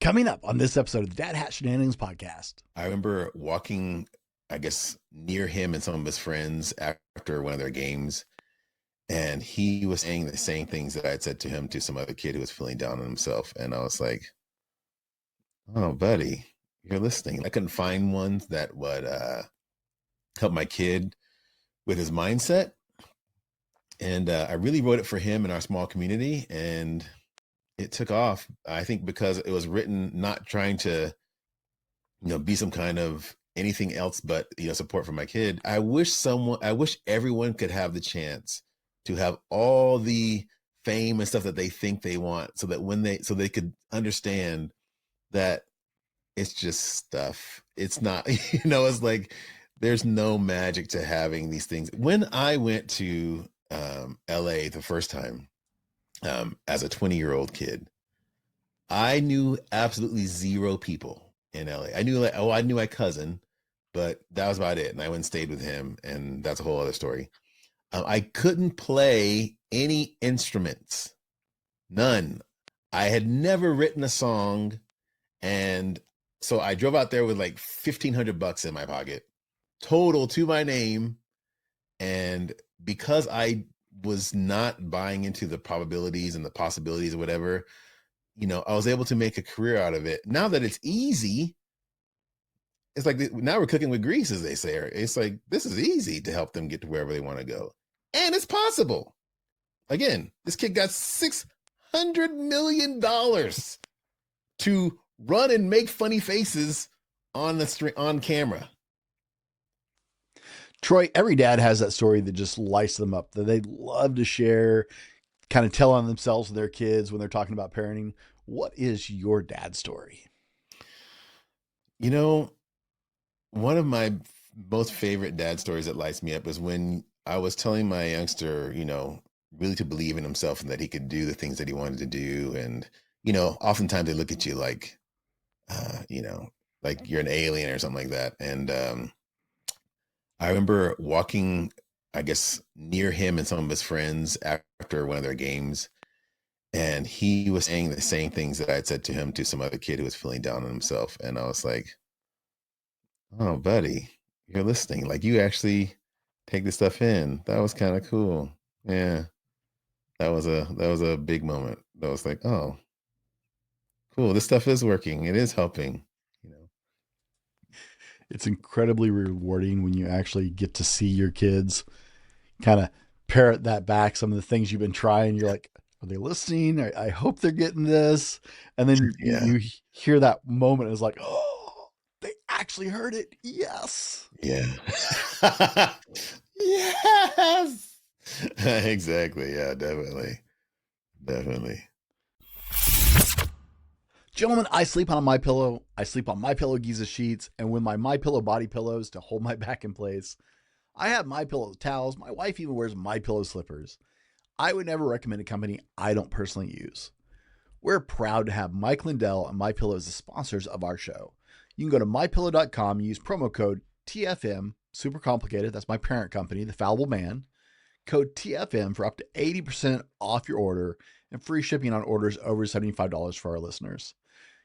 Coming up on this episode of the Dad Hat Shenanigans podcast. I remember walking, I guess, near him and some of his friends after one of their games. And he was saying the same things that I had said to him to some other kid who was feeling down on himself. And I was like, oh, buddy, you're listening. I couldn't find ones that would help my kid with his mindset. And I really wrote it for him in our small community. And it took off, I think, because it was written not trying to, be some kind of anything else but, support for my kid. I wish everyone could have the chance to have all the fame and stuff that they think they want, so that so they could understand that it's just stuff. It's not, it's like, there's no magic to having these things. When I went to LA the first time, as a 20-year-old kid, I knew absolutely zero people in LA. I knew my cousin, but that was about it. And I went and stayed with him, and that's a whole other story. I couldn't play any instruments, none. I had never written a song. And so I drove out there with like $1,500 in my pocket, total to my name. And because I was not buying into the probabilities and the possibilities or whatever, I was able to make a career out of it. Now that it's easy, it's like now we're cooking with grease, as they say. It's like, this is easy to help them get to wherever they want to go. And it's possible. Again, this kid got $600 million to run and make funny faces on camera. Troy, every dad has that story that just lights them up, that they love to share, kind of tell on themselves and their kids when they're talking about parenting. What is your dad story? One of my most favorite dad stories that lights me up is when I was telling my youngster, really to believe in himself and that he could do the things that he wanted to do. And, oftentimes they look at you like, like you're an alien or something like that. And I remember walking, I guess, near him and some of his friends after one of their games. And he was saying the same things that I had said to him to some other kid who was feeling down on himself. And I was like, oh, buddy, you're listening. Like, you actually take this stuff in. That was kind of cool. Yeah. That was a big moment. That was like, oh, cool. This stuff is working. It is helping. It's incredibly rewarding when you actually get to see your kids kind of parrot that back, some of the things you've been trying. You're like, are they listening? I hope they're getting this. And then you hear that moment. It's like, oh, they actually heard it. Yes. Yeah. Yes. Exactly. Yeah, definitely. Gentlemen, I sleep on my pillow. I sleep on my pillow Giza sheets, and with my my pillow body pillows to hold my back in place. I have my pillow towels. My wife even wears my pillow slippers. I would never recommend a company I don't personally use. We're proud to have Mike Lindell and My Pillow as the sponsors of our show. You can go to mypillow.com, use promo code TFM, super complicated. That's my parent company, The Fallible Man. Code TFM for up to 80% off your order and free shipping on orders over $75 for our listeners.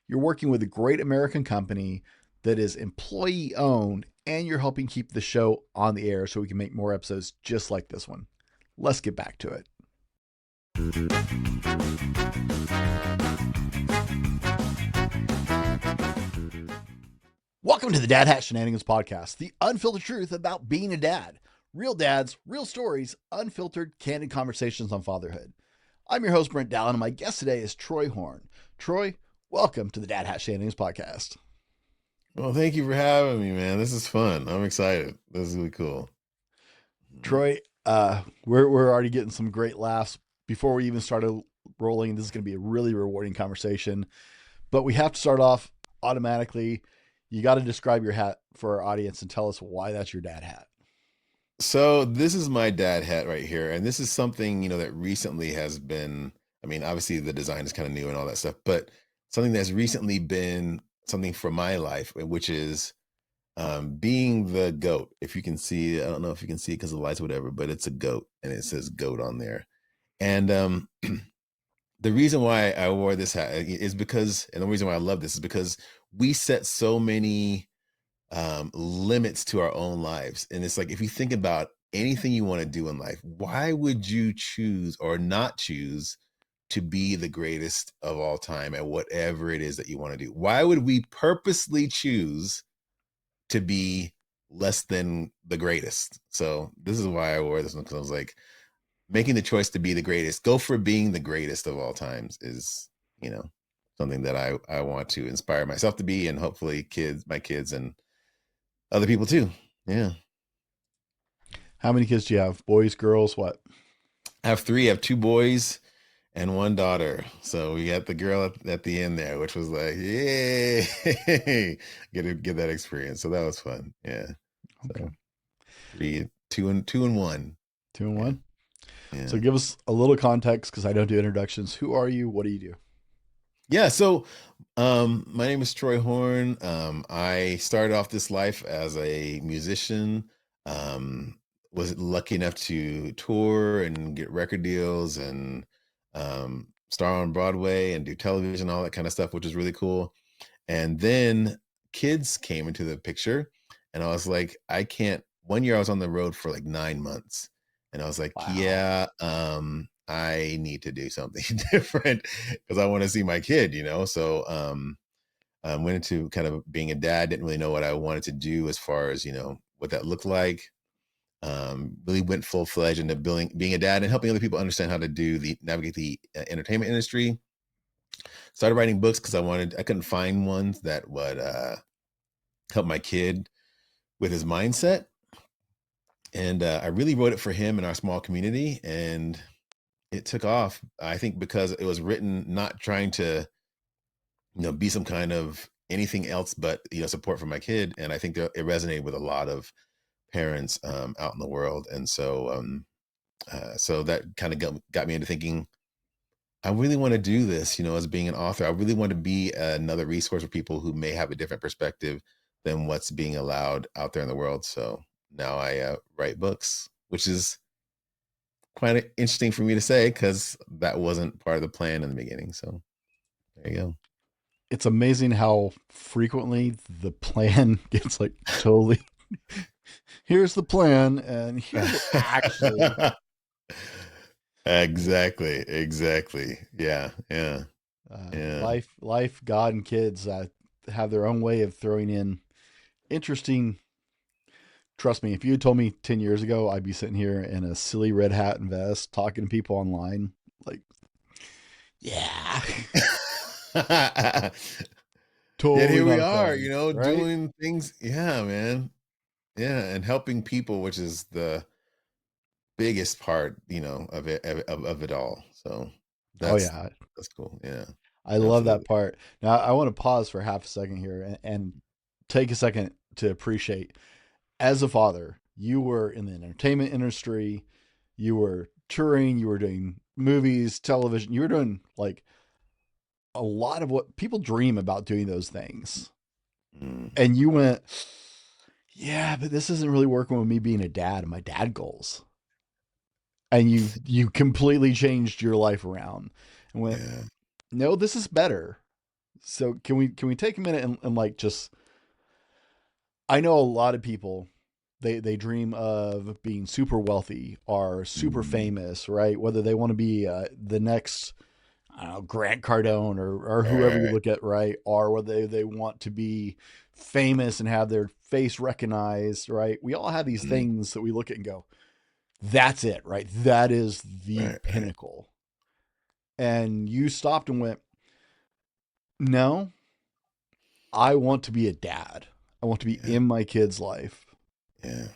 You're working with a great American company that is employee owned, and you're helping keep the show on the air so we can make more episodes just like this one. Let's get back to it. Welcome to the Dad Hat Shenanigans podcast, the unfiltered truth about being a dad. Real dads, real stories, unfiltered, candid conversations on fatherhood. I'm your host, Brent Dallin, and my guest today is Troy Horne. Troy, welcome to the Dad Hat Shenanigans podcast. Well, thank you for having me, man. This is fun. I'm excited. This is really cool. Troy, we're already getting some great laughs before we even started rolling. This is going to be a really rewarding conversation, but we have to start off automatically. You got to describe your hat for our audience and tell us why that's your dad hat. So this is my dad hat right here. And this is something, that recently has been, obviously the design is kind of new and all that stuff, but something that's recently been something for my life, which is being the goat. If you can see, I don't know if you can see it because of the lights or whatever, but it's a goat and it says goat on there. And the reason why I wore this hat is because, and the reason why I love this is because we set so many limits to our own lives. And it's like, if you think about anything you want to do in life, why would you choose or not choose to be the greatest of all time at whatever it is that you want to do? Why would we purposely choose to be less than the greatest? So this is why I wore this one, because I was like, making the choice to be the greatest, go for being the greatest of all times is, you know, something that I want to inspire myself to be, and hopefully my kids and other people too. Yeah. How many kids do you have? Boys, girls, what? I have three. I have two boys and one daughter. So we got the girl at the end there, which was like, yay, get to get that experience. So that was fun. Yeah. Okay. So two and one. 2 and 1. Yeah. So give us a little context, because I don't do introductions. Who are you? What do you do? Yeah. So my name is Troy Horne. I started off this life as a musician. Um, was lucky enough to tour and get record deals and star on Broadway and do television, all that kind of stuff, which is really cool. And then kids came into the picture, and I was like, I can't. One year I was on the road for like 9 months, and I was like, Wow. yeah, I need to do something different because I want to see my kid, So went into kind of being a dad, didn't really know what I wanted to do as far as, what that looked like. Really went full fledged into being a dad and helping other people understand how to navigate the entertainment industry. Started writing books because I couldn't find ones that would help my kid with his mindset. And I really wrote it for him in our small community, and it took off. I think because it was written not trying to, be some kind of anything else but, support for my kid. And I think that it resonated with a lot of parents out in the world. And so that kind of got me into thinking, I really want to do this, as being an author. I really want to be another resource for people who may have a different perspective than what's being allowed out there in the world. So now I write books, which is quite interesting for me to say because that wasn't part of the plan in the beginning. So there you go. It's amazing how frequently the plan gets like totally, here's the plan, and here's what actually. Exactly. Yeah. Life, God, and kids have their own way of throwing in interesting. Trust me, if you had told me 10 years ago, I'd be sitting here in a silly red hat and vest talking to people online. Like, yeah, Yet totally here we not a are, fan, right? doing things. Yeah, man. Yeah, and helping people, which is the biggest part, of it all. So Oh, that's yeah. that's cool. Yeah, I love that absolutely. part. Now, I want to pause for half a second here and take a second to appreciate, as a father, you were in the entertainment industry, you were touring, you were doing movies, television, you were doing like a lot of what people dream about doing those things. Mm, And you went, yeah, but this isn't really working with me being a dad and my dad goals. And you completely changed your life around and went, yeah. no, this is better. So can we take a minute and like just, I know a lot of people, they dream of being super wealthy or super Mm, famous, right? Whether they want to be the next, I don't know, Grant Cardone or right, whoever right, you right. look at, right? Or whether they want to be famous and have their face recognized, right? We all have these Mm, things that we look at and go, that's it, right? That is the right. pinnacle. And you stopped and went, no, I want to be a dad. I want to be Yeah, in my kid's life, yeah.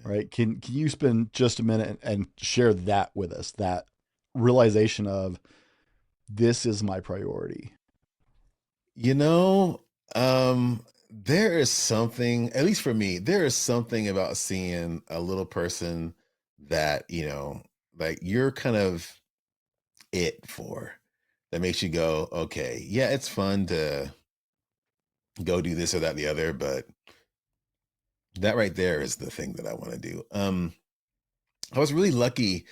right? Can you spend just a minute and share that with us? That realization of, this is my priority. You know, there is something, at least for me, there is something about seeing a little person that, like you're kind of it for, that makes you go, okay, yeah, it's fun to go do this or that, the other, but that right there is the thing that I want to do. I was really lucky.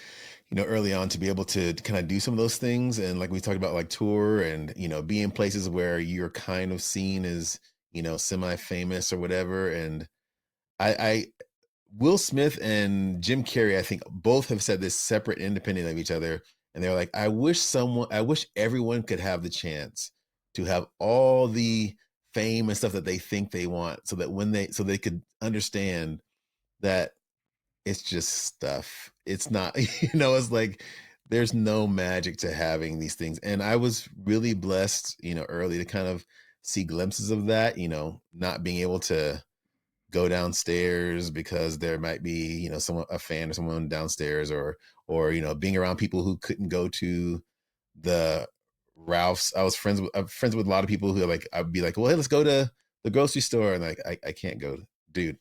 early on to be able to kind of do some of those things. And like we talked about, like tour and, be in places where you're kind of seen as, semi-famous or whatever. And I Will Smith and Jim Carrey, I think both have said this separate, independent of each other. And they're like, I wish everyone could have the chance to have all the fame and stuff that they think they want, so that so they could understand that it's just stuff. It's not, it's like there's no magic to having these things. And I was really blessed, early to kind of see glimpses of that, not being able to go downstairs because there might be, someone, a fan or someone downstairs, or being around people who couldn't go to the Ralph's. I'm friends with a lot of people who are like, I'd be like, well, hey, let's go to the grocery store. And like, I can't go, dude,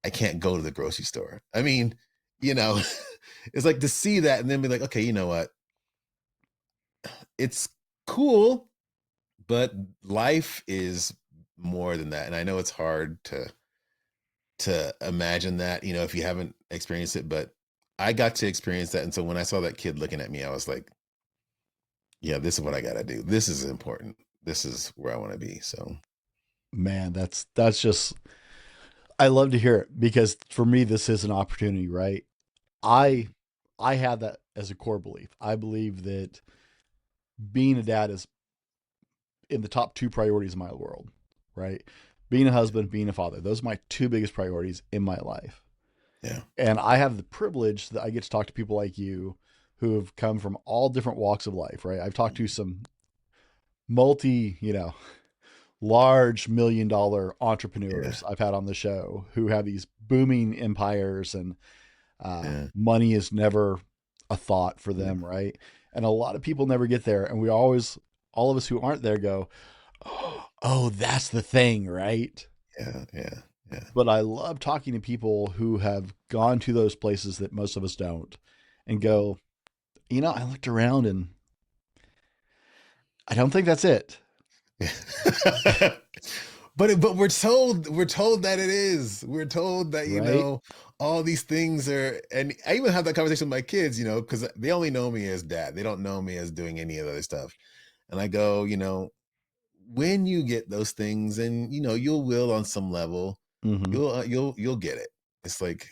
I can't go to the grocery store. I mean, you know, it's like to see that and then be like, okay, you know what? It's cool, but life is more than that. And I know it's hard to imagine that, if you haven't experienced it, but I got to experience that. And so when I saw that kid looking at me, I was like, yeah, this is what I got to do. This is important. This is where I want to be. So, Man, that's just, I love to hear it because for me this is an opportunity, right? I I have that as a core belief. I believe that being a dad is in the top two priorities of my world, right? Being a husband, being a father. Those are my two biggest priorities in my life. yeah, And I have the privilege that I get to talk to people like you who have come from all different walks of life, right? I've talked to some multi, large $1 million yeah, entrepreneurs I've had on the show who have these booming empires and yeah, money is never a thought for yeah, them, right? And a lot of people never get there. And we always, all of us who aren't there go, oh, that's the thing, right? yeah, yeah, yeah. But I love talking to people who have gone to those places that most of us don't and go, I looked around and I don't think that's it. But we're told that it is. We're told that Right. all these things are, and I even have that conversation with my kids, because they only know me as dad. They don't know me as doing any of the other stuff. And I go, when you get those things, and you'll will on some level, Hmm. you'll get it. It's like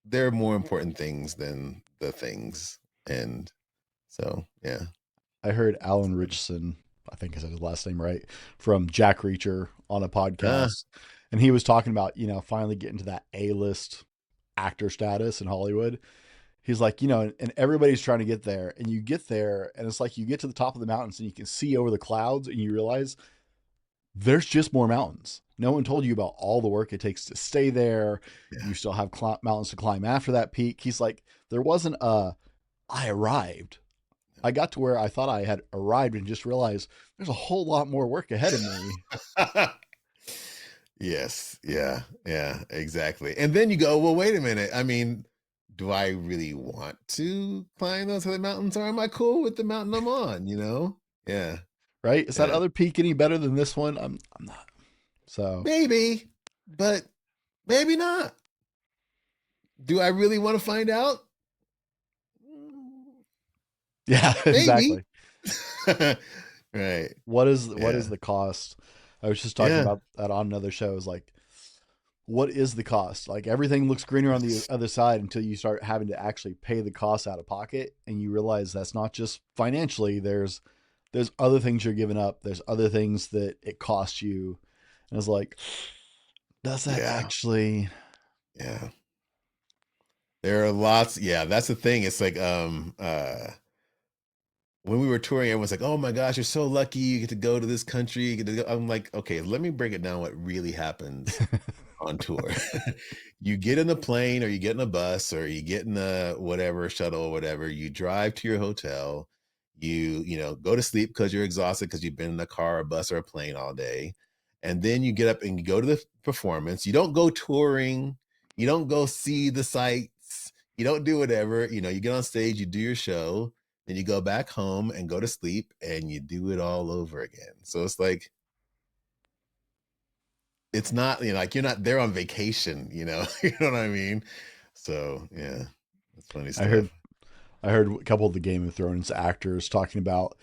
there are more important things than the things, and so yeah. I heard Alan Richardson, I think I said his last name right, from Jack Reacher on a Ah, podcast. And he was talking about, finally getting to that A-list actor status in Hollywood. He's like, and everybody's trying to get there. And you get there, and it's like you get to the top of the mountains and you can see over the clouds and you realize there's just more mountains. No one told you about all the work it takes to stay there. yeah. You still have mountains to climb after that peak. He's like, there wasn't a, I arrived. I got to where I thought I had arrived and just realized there's a whole lot more work ahead of me. Yes. Yeah. Yeah. Exactly. And then you go, well, wait a minute. I mean, do I really want to climb those other mountains, or am I cool with the mountain I'm on? Yeah. Right? Is that Yeah. other peak any better than this one? I'm not. So Maybe, but maybe not. Do I really want to find out? Mm, yeah, maybe. exactly. Right. What is Yeah. the cost? I was just talking Yeah. about that on another show. Is like, what is the cost? Like everything looks greener on the other side until you start having to actually pay the cost out of pocket, and you realize that's not just financially. There's other things you're giving up. There's other things that it costs you, and it's like, does that Yeah. actually? Yeah. There are lots. Yeah. That's the thing. It's like, when we were touring, everyone's like, "Oh my gosh, you're so lucky! You get to go to this country." You get to go. I'm like, "Okay, let me break it down. What really happens on tour? You get in a plane, or you get in a bus, or you get in a whatever shuttle, or whatever. You drive to your hotel. You go to sleep because you're exhausted because you've been in a car, a bus, or a plane all day, and then you get up and you go to the performance. You don't go touring. You don't go see the sights. You don't do whatever. You get on stage. You do your show, then you go back home and go to sleep and you do it all over again. So it's like, it's not, like you're not there on vacation, you know, you know what I mean? So yeah, that's funny I heard stuff. I heard a couple of the Game of Thrones actors talking about,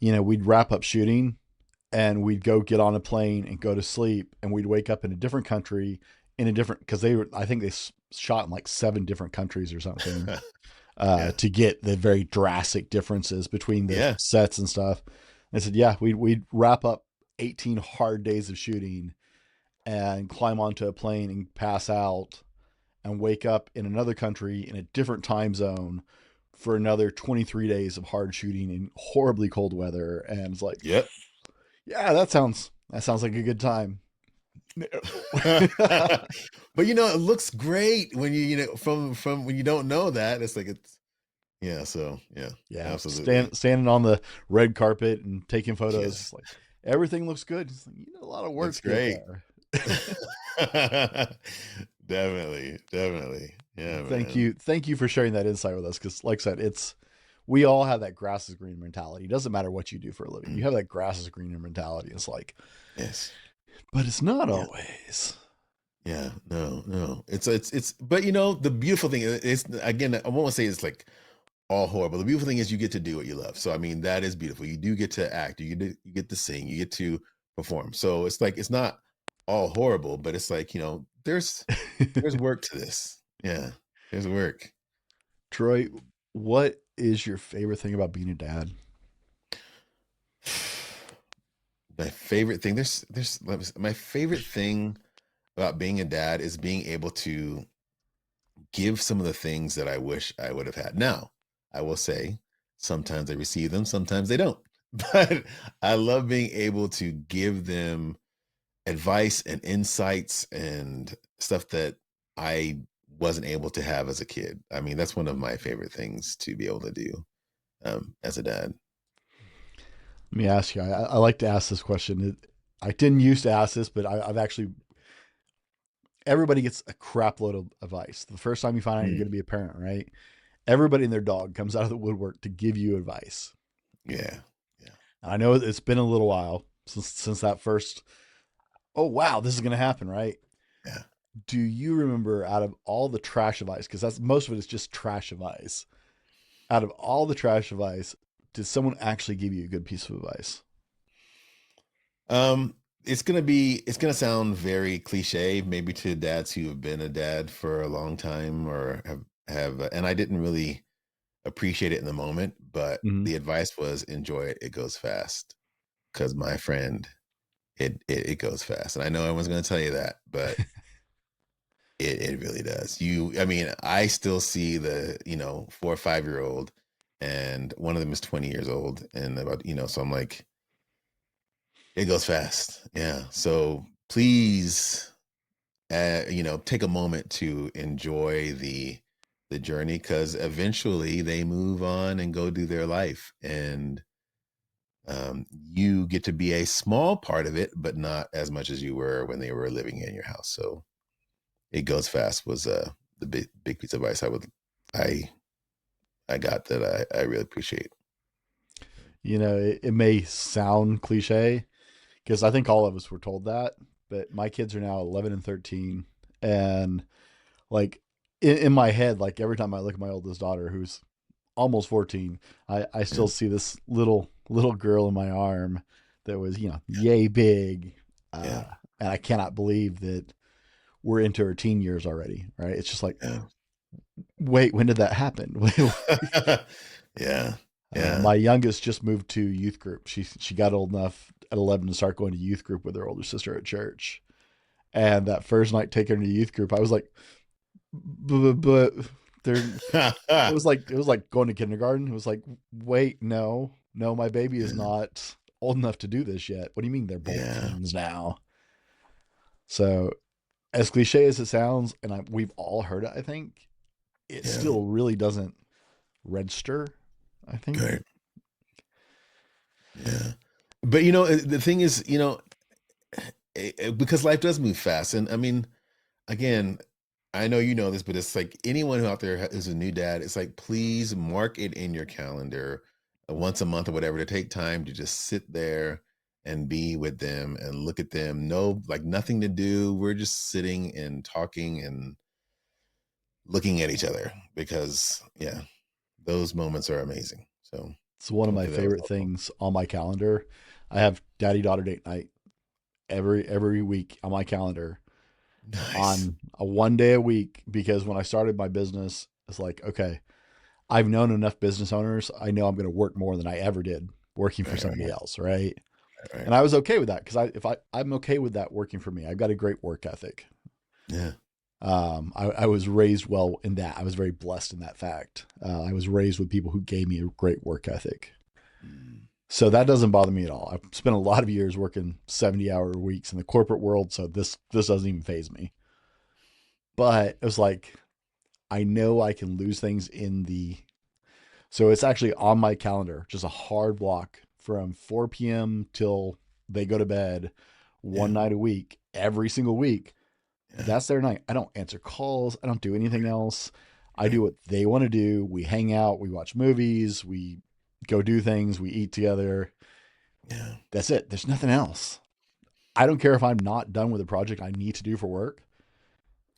we'd wrap up shooting and we'd go get on a plane and go to sleep, and we'd wake up in a different country, in a different, because I think they shot in like 7 different countries or something, Yeah. to get the very drastic differences between the Yeah. sets and stuff. And I said, yeah, we'd wrap up 18 hard days of shooting and climb onto a plane and pass out and wake up in another country in a different time zone for another 23 days of hard shooting in horribly cold weather. And it's like, Yep. yeah, that sounds like a good time. But it looks great when from when you don't know that. It's like yeah, so yeah, Yeah, absolutely. standing on the red carpet and taking photos. Yes. It's like everything looks good. It's like, you did a lot of work That's to get great. there. Definitely, definitely. Yeah, Thank man. you, thank you for sharing that insight with us. Because, like I said, we all have that grass is greener mentality. It doesn't matter what you do for a living. You Mm, have that grass is greener mentality. It's like, yes. but it's not Yeah. always. Yeah. No, no. It's but the beautiful thing is again, I won't say it's like all horrible. The beautiful thing is you get to do what you love. So I mean, that is beautiful. You do get to act, you get to sing, you get to perform. So it's like it's not all horrible, but it's like, there's work to this. Yeah. There's work. Troy, what is your favorite thing about being a dad? My favorite thing, my favorite thing about being a dad is being able to give some of the things that I wish I would have had. Now, I will say sometimes they receive them, sometimes they don't. But I love being able to give them advice and insights and stuff that I wasn't able to have as a kid. I mean, that's one of my favorite things to be able to do as a dad. Let me ask you. I like to ask this question. I didn't used to ask this, but I've actually. Everybody gets a crap load of advice. The first time you find out you're going Mm, to be a parent, right? Everybody and their dog comes out of the woodwork to give you advice. yeah. Yeah. And I know it's been a little while since that first. Oh wow, this is going to happen, right? Yeah. Do you remember out of all the trash advice? Because that's most of it is just trash advice. Out of all the trash advice, did someone actually give you a good piece of advice? It's gonna sound very cliche, maybe to dads who have been a dad for a long time or have, and I didn't really appreciate it in the moment, but Mm-hmm. the advice was enjoy it. It goes fast. Because my friend, it goes fast, and I know everyone's gonna tell you that, but it really does. I mean, I still see the 4 or 5 year old, and one of them is 20 years old, and about so I'm like, it goes fast. Yeah. So please, take a moment to enjoy the journey because eventually they move on and go do their life, and you get to be a small part of it, but not as much as you were when they were living in your house. So it goes fast was the big piece of advice I I got that I really appreciate. It may sound cliche because I think all of us were told that, but my kids are now 11 and 13. And like in my head, like every time I look at my oldest daughter, who's almost 14, I Yeah. still see this little girl in my arm that was, yay big. Yeah. Uh, and I cannot believe that we're into her teen years already, right? It's just like, Yeah. wait, when did that happen? Yeah. Yeah. My youngest just moved to youth group. She got old enough at 11 to start going to youth group with her older sister at church. And that first night taking her to youth group, I was like, but there. It was like going to kindergarten. It was like, wait, no, my baby is Yeah. not old enough to do this yet. What do you mean they're both Yeah. teens now? So as cliche as it sounds, and we've all heard it, I think it Yeah. still really doesn't register. I think. Right. Yeah. But the thing is, because life does move fast, and I mean, again, I know you know this, but it's like anyone who out there is a new dad, it's like please mark it in your calendar once a month or whatever to take time to just sit there and be with them and look at them. No, like nothing to do. We're just sitting and talking and looking at each other because yeah, those moments are amazing. So It's one of my hopefully that was favorite helpful. things on my calendar. I have daddy daughter date night every week on my calendar Nice. on a 1 day a week, because when I started my business, it's like, okay, I've known enough business owners. I know I'm going to work more than I ever did working for Right, somebody right, else. Right. right. And I was okay with that, because I'm okay with that working for me. I've got a great work ethic. Yeah. I was raised well in that. I was very blessed in that fact. I was raised with people who gave me a great work ethic. Mm. So that doesn't bother me at all. I've spent a lot of years working 70-hour weeks in the corporate world. So this doesn't even faze me. But it was like, I know I can lose things in the, so it's actually on my calendar, just a hard block from 4 p.m. till they go to bed, one Yeah. night a week, every single week. Yeah. That's their night. I don't answer calls. I don't do anything else. I Right. do what they want to do. We hang out, we watch movies, we go do things, we eat together. Yeah. That's it. There's nothing else. I don't care if I'm not done with a project I need to do for work.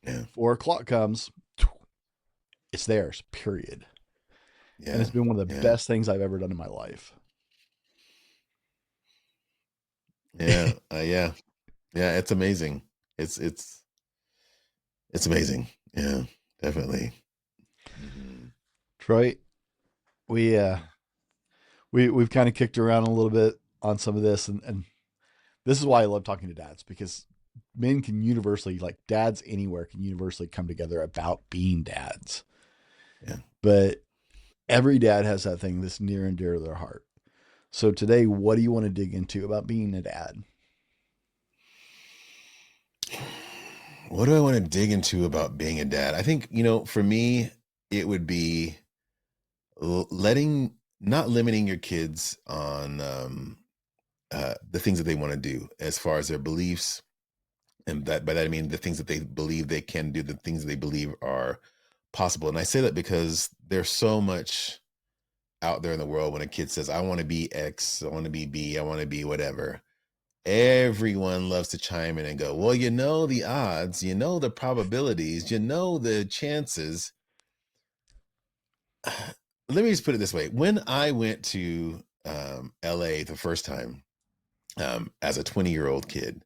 Yeah. 4 o'clock comes, it's theirs, period. And Yeah. it's been one of the Yeah. best things I've ever done in my life. Yeah. Yeah. Yeah. It's amazing. It's it's it's amazing. Yeah. Definitely. Mhm. Troy, we we've kind of kicked around a little bit on some of this, and this is why I love talking to dads, because men can universally, like dads anywhere can universally come together about being dads. Yeah. But every dad has that thing that's near and dear to their heart. So today, what do you want to dig into about being a dad? What do I want to dig into about being a dad? I think, for me, it would be letting, not limiting your kids on the things that they want to do as far as their beliefs. And that by that, I mean the things that they believe they can do, the things that they believe are possible. And I say that because there's so much out there in the world when a kid says, I want to be X, I want to be B, I want to be whatever. Everyone loves to chime in and go, well, the odds, the probabilities, the chances. Let me just put it this way. When I went to LA the first time as a 20-year-old kid,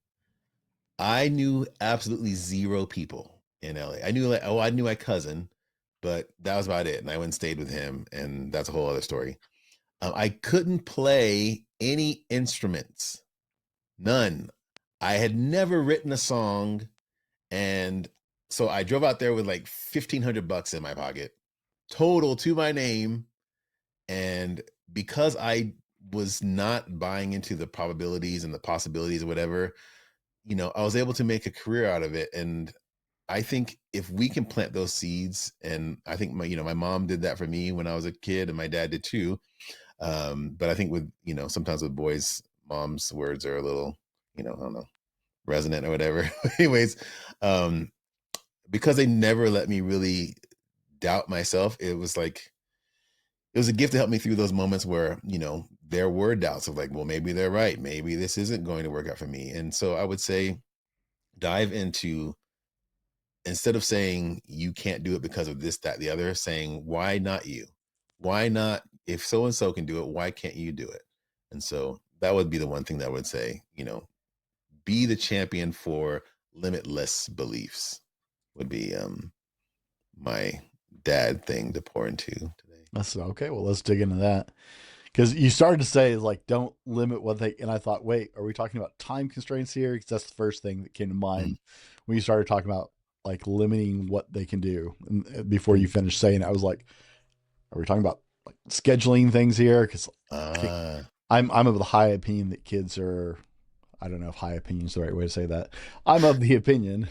I knew absolutely zero people in LA. I knew I knew my cousin, but that was about it. And I went and stayed with him, and that's a whole other story. I couldn't play any instruments, none. I had never written a song, and so I drove out there with like $1,500 in my pocket, total to my name. And because I was not buying into the probabilities and the possibilities or whatever, I was able to make a career out of it. And I think if we can plant those seeds, and I think my mom did that for me when I was a kid, and my dad did too. But I think with, sometimes with boys, mom's words are a little, I don't know, resonant or whatever. Anyways, um, because they never let me really doubt myself, it was a gift to help me through those moments where, there were doubts of like, well, maybe they're right. Maybe this isn't going to work out for me. And so I would say dive into, instead of saying you can't do it because of this, that, the other, saying, why not you? Why not? If so and so can do it, why can't you do it? And so that would be the one thing that I would say, be the champion for limitless beliefs would be my dad thing to pour into today. That's okay. Well, let's dig into that, because you started to say like, don't limit what they. And I thought, wait, are we talking about time constraints here? Because that's the first thing that came to Mm, mind when you started talking about like limiting what they can do. And before you mm. finished saying it, I was like, are we talking about like scheduling things here? Because Ah, I'm of the high opinion that kids are. I don't know if high opinion is the right way to say that. I'm of the opinion.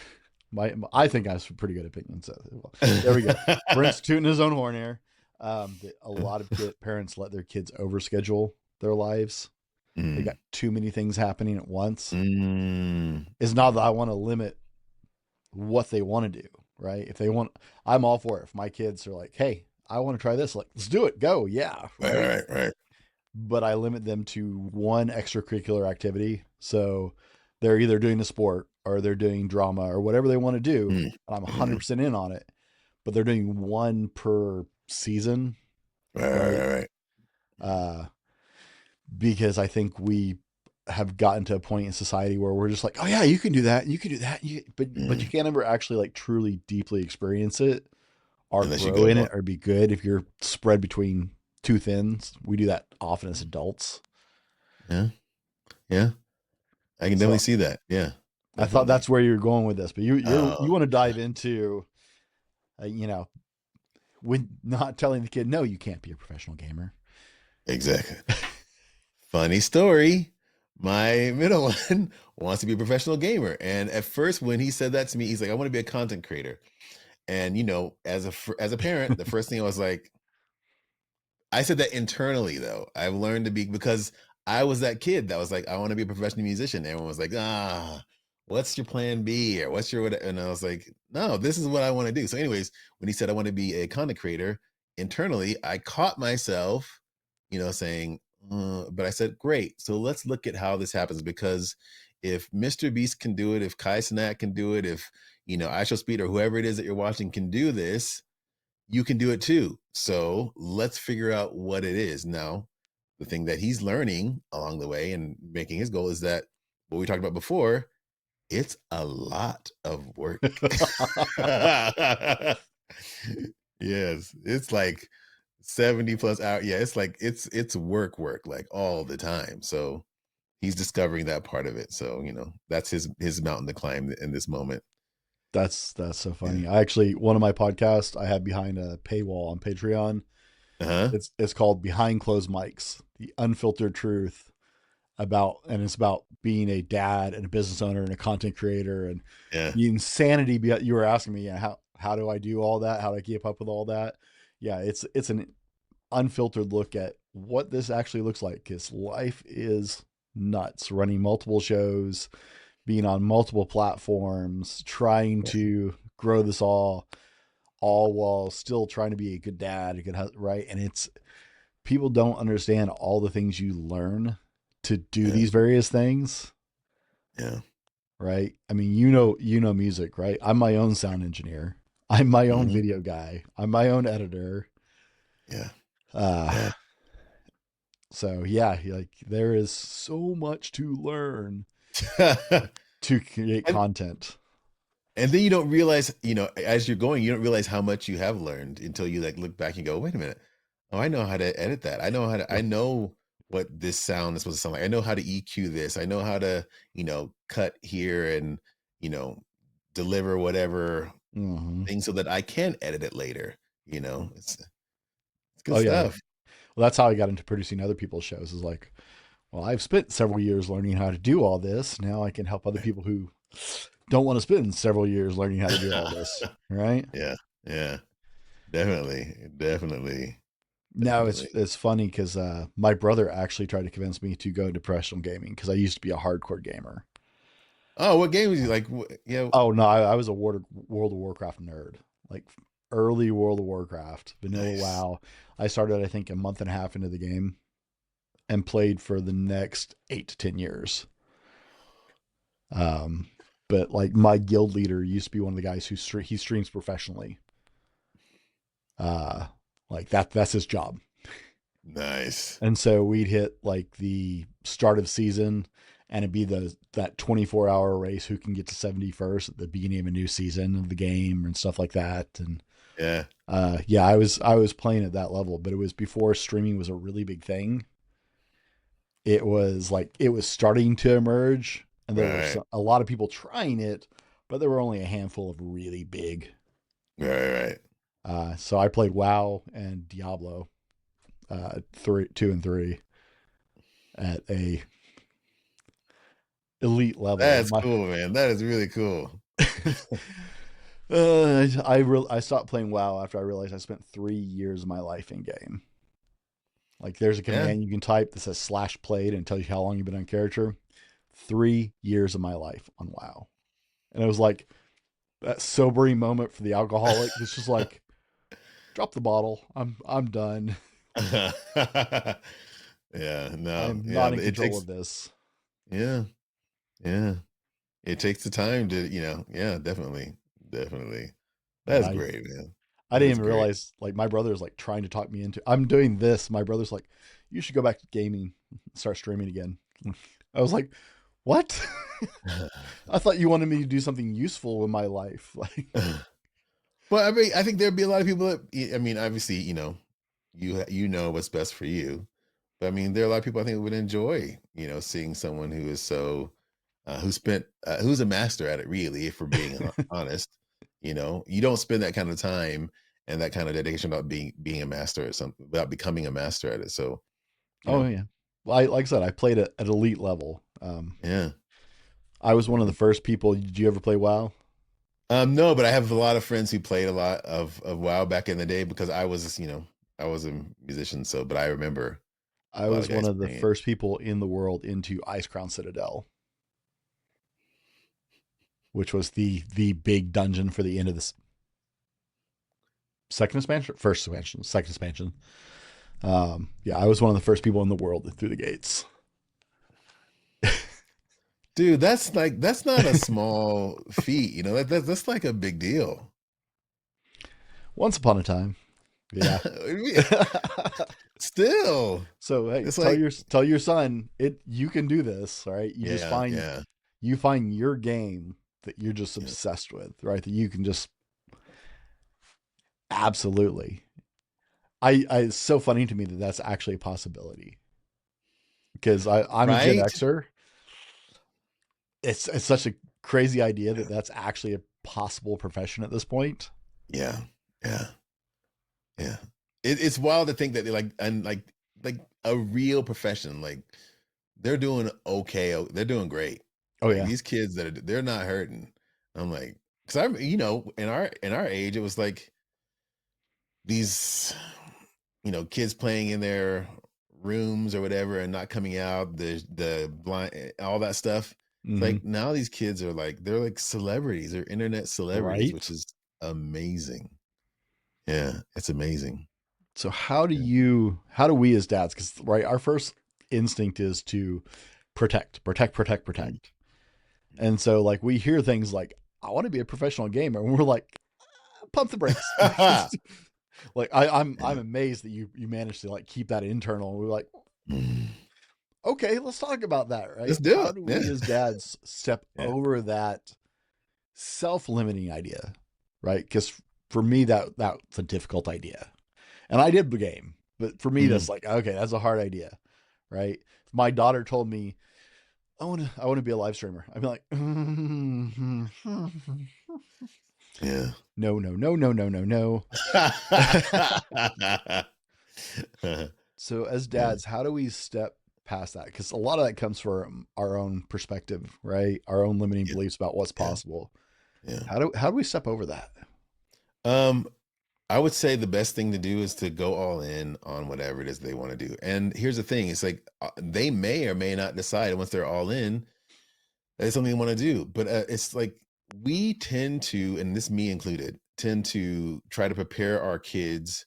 I think I have some pretty good opinions. So, well, there we go. Brent's tooting his own horn here. That a lot of parents let their kids overschedule their lives. They got mm, too many things happening at once. mm, It's not that I want to limit what they want to do, right? If they want, I'm all for it. If my kids are like, hey, I want to try this, like, let's do it, go, yeah, right, right. right, right. But I limit them to one extracurricular activity. So they're either doing a sport or they're doing drama or whatever they want to do. Mm, And I'm mm, 100% in on it, but they're doing one per season. Right, right, right? right, right. Uh, because I think we have gotten to a point in society where we're just like, oh yeah, you can do that, you can do that, but you Mm. can't ever actually like truly deeply experience it or Unless you grow go in on. it or be good if you're spread between two thins. We do that often as adults. Yeah, yeah. I can definitely So see that. Yeah, I thought definitely. that's where you're going with this, but you Oh, want to dive into, you know, when not telling the kid, no, you can't be a professional gamer. exactly. Funny story. My middle one wants to be a professional gamer. And at first, when he said that to me, he's like, I want to be a content creator. And, as a parent, the first thing I was like, I said that internally though. I've learned to be because I was that kid that was like, I want to be a professional musician. Everyone was like, what's your plan B or what's your what? And I was like, no, this is what I want to do. So, anyways, when he said I want to be a content creator, internally, I caught myself, saying, but I said, great. So let's look at how this happens because if Mr. Beast can do it, if Kai Cenat can do it, if I Shall Speed or whoever it is that you're watching can do this, you can do it too. So let's figure out what it is. Now, the thing that he's learning along the way and making his goal is that what we talked about before, it's a lot of work. Yes, it's like 70 plus hours. Yeah, it's like it's work like all the time. So he's discovering that part of it. So, that's his mountain to climb in this moment. That's so Yeah. funny. I actually one of my podcasts I have behind a paywall on Patreon. Uh-huh. It's called Behind Closed Mics, the unfiltered truth about, and it's about being a dad and a business owner and a content creator and Yeah. the insanity. You were asking me, yeah, how do I do all that? How do I keep up with all that? Yeah, it's an unfiltered look at what this actually looks like because life is nuts. Running multiple shows, being on multiple platforms, trying to grow this all while still trying to be a good dad, a good husband, right? And it's people don't understand all the things you learn to do Yeah. these various things, Yeah. right? I mean, you know music, right? I'm my own sound engineer. I'm my own Mhm. video guy. I'm my own editor. Yeah. Uh Yeah. so yeah, like there is so much to learn to create and content. and then you don't realize, as you're going, you don't realize how much you have learned until you like look back and go, wait a minute. Oh, I know how to edit that. I Yep. know what this sound is supposed to sound like. I know how to EQ this. I know how to, cut here and, you know, deliver whatever Mm-hmm. thing so that I can edit it later. It's good Oh yeah. stuff. Well, that's how I got into producing other people's shows. Is like, well, I've spent several years learning how to do all this. Now I can help other people who don't want to spend several years learning how to do all this. Right? Yeah. Yeah. Definitely. Definitely. No, Definitely. it's funny because my brother actually tried to convince me to go into professional gaming because I used to be a hardcore gamer. Oh, what game was you like? Yeah. Oh no, I was a World of Warcraft nerd, like early World of Warcraft, vanilla Nice. WoW. I started, I think, a month and a half into the game and played for the next 8 to 10 years. Um, but like my guild leader used to be one of the guys he streams professionally. Uh, like that's his job. Nice. And so we'd hit like the start of season and it'd be that 24-hour race who can get to 71st at the beginning of a new season of the game and stuff like that. And Yeah. yeah, I was playing at that level, but it was before streaming was a really big thing. It was like it was starting to emerge and there were Right. a lot of people trying it, but there were only a handful of really big. Right. Right. So I played WoW and Diablo, 2 and 3 at a elite level. That's cool, man. That is really cool. I stopped playing WoW after I realized I spent 3 years of my life in game. Like there's a Yeah. command you can type that says /played and tells you how long you've been on character. 3 years of my life on WoW, and it was like that sobering moment for the alcoholic. It's just like drop the bottle. I'm done. Yeah. No. I'm Yeah. not in It control takes. of this. Yeah. Yeah. It takes the time to. Yeah. Definitely. Definitely. But That's great, man. I didn't That's even great. realize, like, my brother's like trying to talk me into, I'm doing this. My brother's like, you should go back to gaming, start streaming again. I was like, what? I thought you wanted me to do something useful in my life. Like, Well, I mean, I think there'd be a lot of people that, I mean, obviously, you know what's best for you. But I mean, there are a lot of people I think would enjoy, seeing someone who is so, who's a master at it, really, if we're being honest. You don't spend that kind of time and that kind of dedication about being a master at something, without becoming a master at it. So, you oh know, yeah. Well, like I said, I played at elite level. yeah. I was one of the first people. Did you ever play WoW? No, but I have a lot of friends who played a lot of WoW back in the day because I was a musician. So, but I remember I a lot was of one guys of the playing it. first people in the world into Ice Crown Citadel, which was the big dungeon for the end of the second expansion, first expansion, second expansion. Yeah, I was one of the first people in the world through the gates. Dude, that's not a small feat, that's like a big deal. Once upon a time, yeah. Still, So hey, it's like, tell your son you can do this. All right, yeah, yeah, you find your game that you're just yeah. obsessed with, right? That you can just absolutely. It's so funny to me that that's actually a possibility because I'm a Gen Right? Xer. It's such a crazy idea that that's actually a possible profession at this point. Yeah, yeah, yeah. It's wild to think that they're like a real profession, like they're doing okay. They're doing great. Oh Like yeah, these kids they're not hurting. I'm like, because in our age, it was like these, kids playing in their rooms or whatever and not coming out, the blind, all that stuff. It's hmm like now these kids are like, they're like celebrities, they're internet celebrities, which right. is amazing. Yeah, it's amazing. So Yeah. how do we as dads? Because right, our first instinct is to protect, protect, protect, Mhm. protect. And so like we hear things like, I want to be a professional gamer, and we're like, pump the brakes. Like I'm Yeah. amazed that you managed to like keep that internal. We're like, Mm. okay, let's talk about that, right? Let's do How it. do we Yeah. as dads step Yeah. over that self-limiting idea, right? Because for me that's a difficult idea. And I did the game, but for me Mhm. that's like, okay, that's a hard idea, right? If my daughter told me I want to be a live streamer, I'd be like, Yeah. no, no, no, no, no, no, no. So as Yeah. dads, how do we step past that? Because a lot of that comes from our own perspective, right? Our own limiting Yeah. beliefs about what's Yeah. possible. Yeah. How do we step over that? Um, I would say the best thing to do is to go all in on whatever it is they want to do. And here's the thing: it's like, they may or may not decide once they're all in that it's something they want to do. But it's like we tend to, and this me included, tend to try to prepare our kids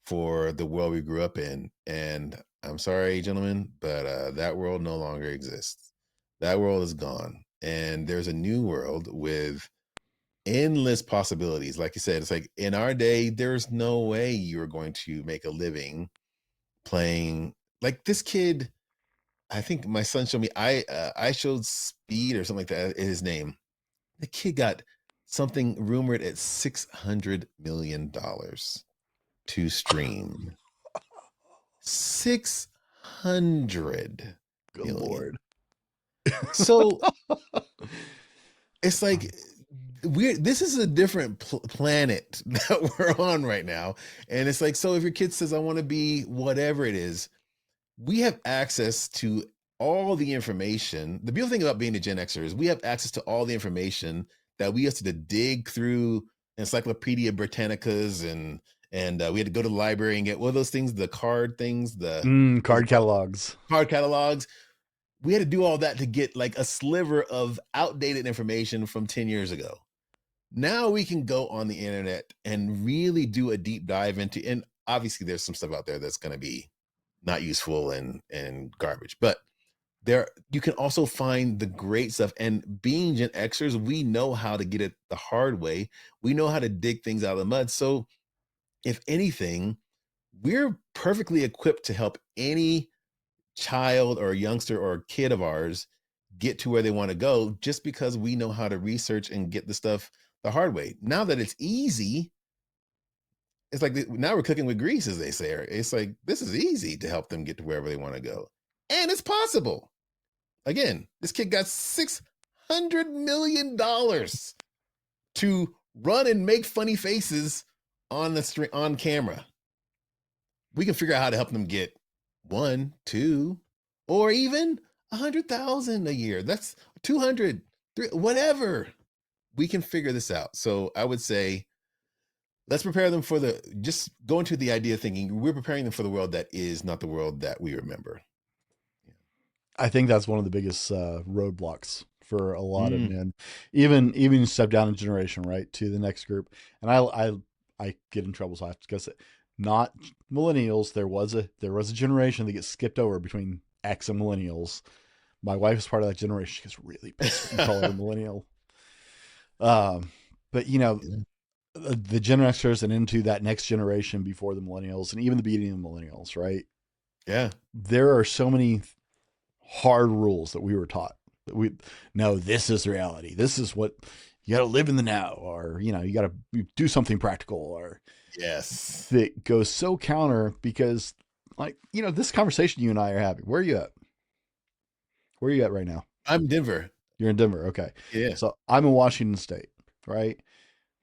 for the world we grew up in. And I'm sorry, gentlemen, but that world no longer exists. That world is gone, and there's a new world with endless possibilities. Like you said, it's like in our day, there's no way you're going to make a living playing like this kid. I think my son showed me. I showed Speed or something like that is his name. The kid got something rumored at $600 million to stream. 600 Good million. Lord. So it's like this is a different planet that we're on right now. And it's like, so if your kid says I want to be whatever it is, we have access to all the information. The beautiful thing about being a Gen Xer is we have access to all the information that we used to dig through Encyclopedia Britannicas, and we had to go to the library and get one of those things, the card things, what is Card it called, catalogs. card catalogs. We had to do all that to get like a sliver of outdated information from 10 years ago. Now we can go on the internet and really do a deep dive into, and obviously there's some stuff out there that's going to be not useful and garbage, but there you can also find the great stuff. And being Gen Xers, we know how to get it the hard way. We know how to dig things out of the mud. So if anything, we're perfectly equipped to help any child or youngster or kid of ours get to where they want to go just because we know how to research and get the stuff the hard way. Now that it's easy, it's like now we're cooking with grease, as they say. It's like this is easy to help them get to wherever they want to go. And it's possible. Again, this kid got $600 million to run and make funny faces on the string on camera. We can figure out how to help them get 1, 2, or even 100,000 a year. That's 200, 3, whatever. We can figure this out. So I would say, let's prepare them for just go into the idea thinking we're preparing them for the world that is not the world that we remember. I think that's one of the biggest roadblocks for a lot of Mm. men. Even step down in generation, right, to the next group. And I get in trouble, so I have to discuss it. Not millennials. There was a generation that gets skipped over between X and millennials. My wife is part of that generation. She gets really pissed when you call her a millennial. But the Gen Xers and into that next generation before the millennials, and even the beginning of the millennials, right? Yeah. There are so many hard rules that we were taught that no, this is reality. This is what you got to live in the now, or you got to do something practical, or Yes. that goes so counter because, like, this conversation you and I are having. Where are you at? Where are you at right now? I'm Denver. You're in Denver. Okay. Yeah. So I'm in Washington State, right?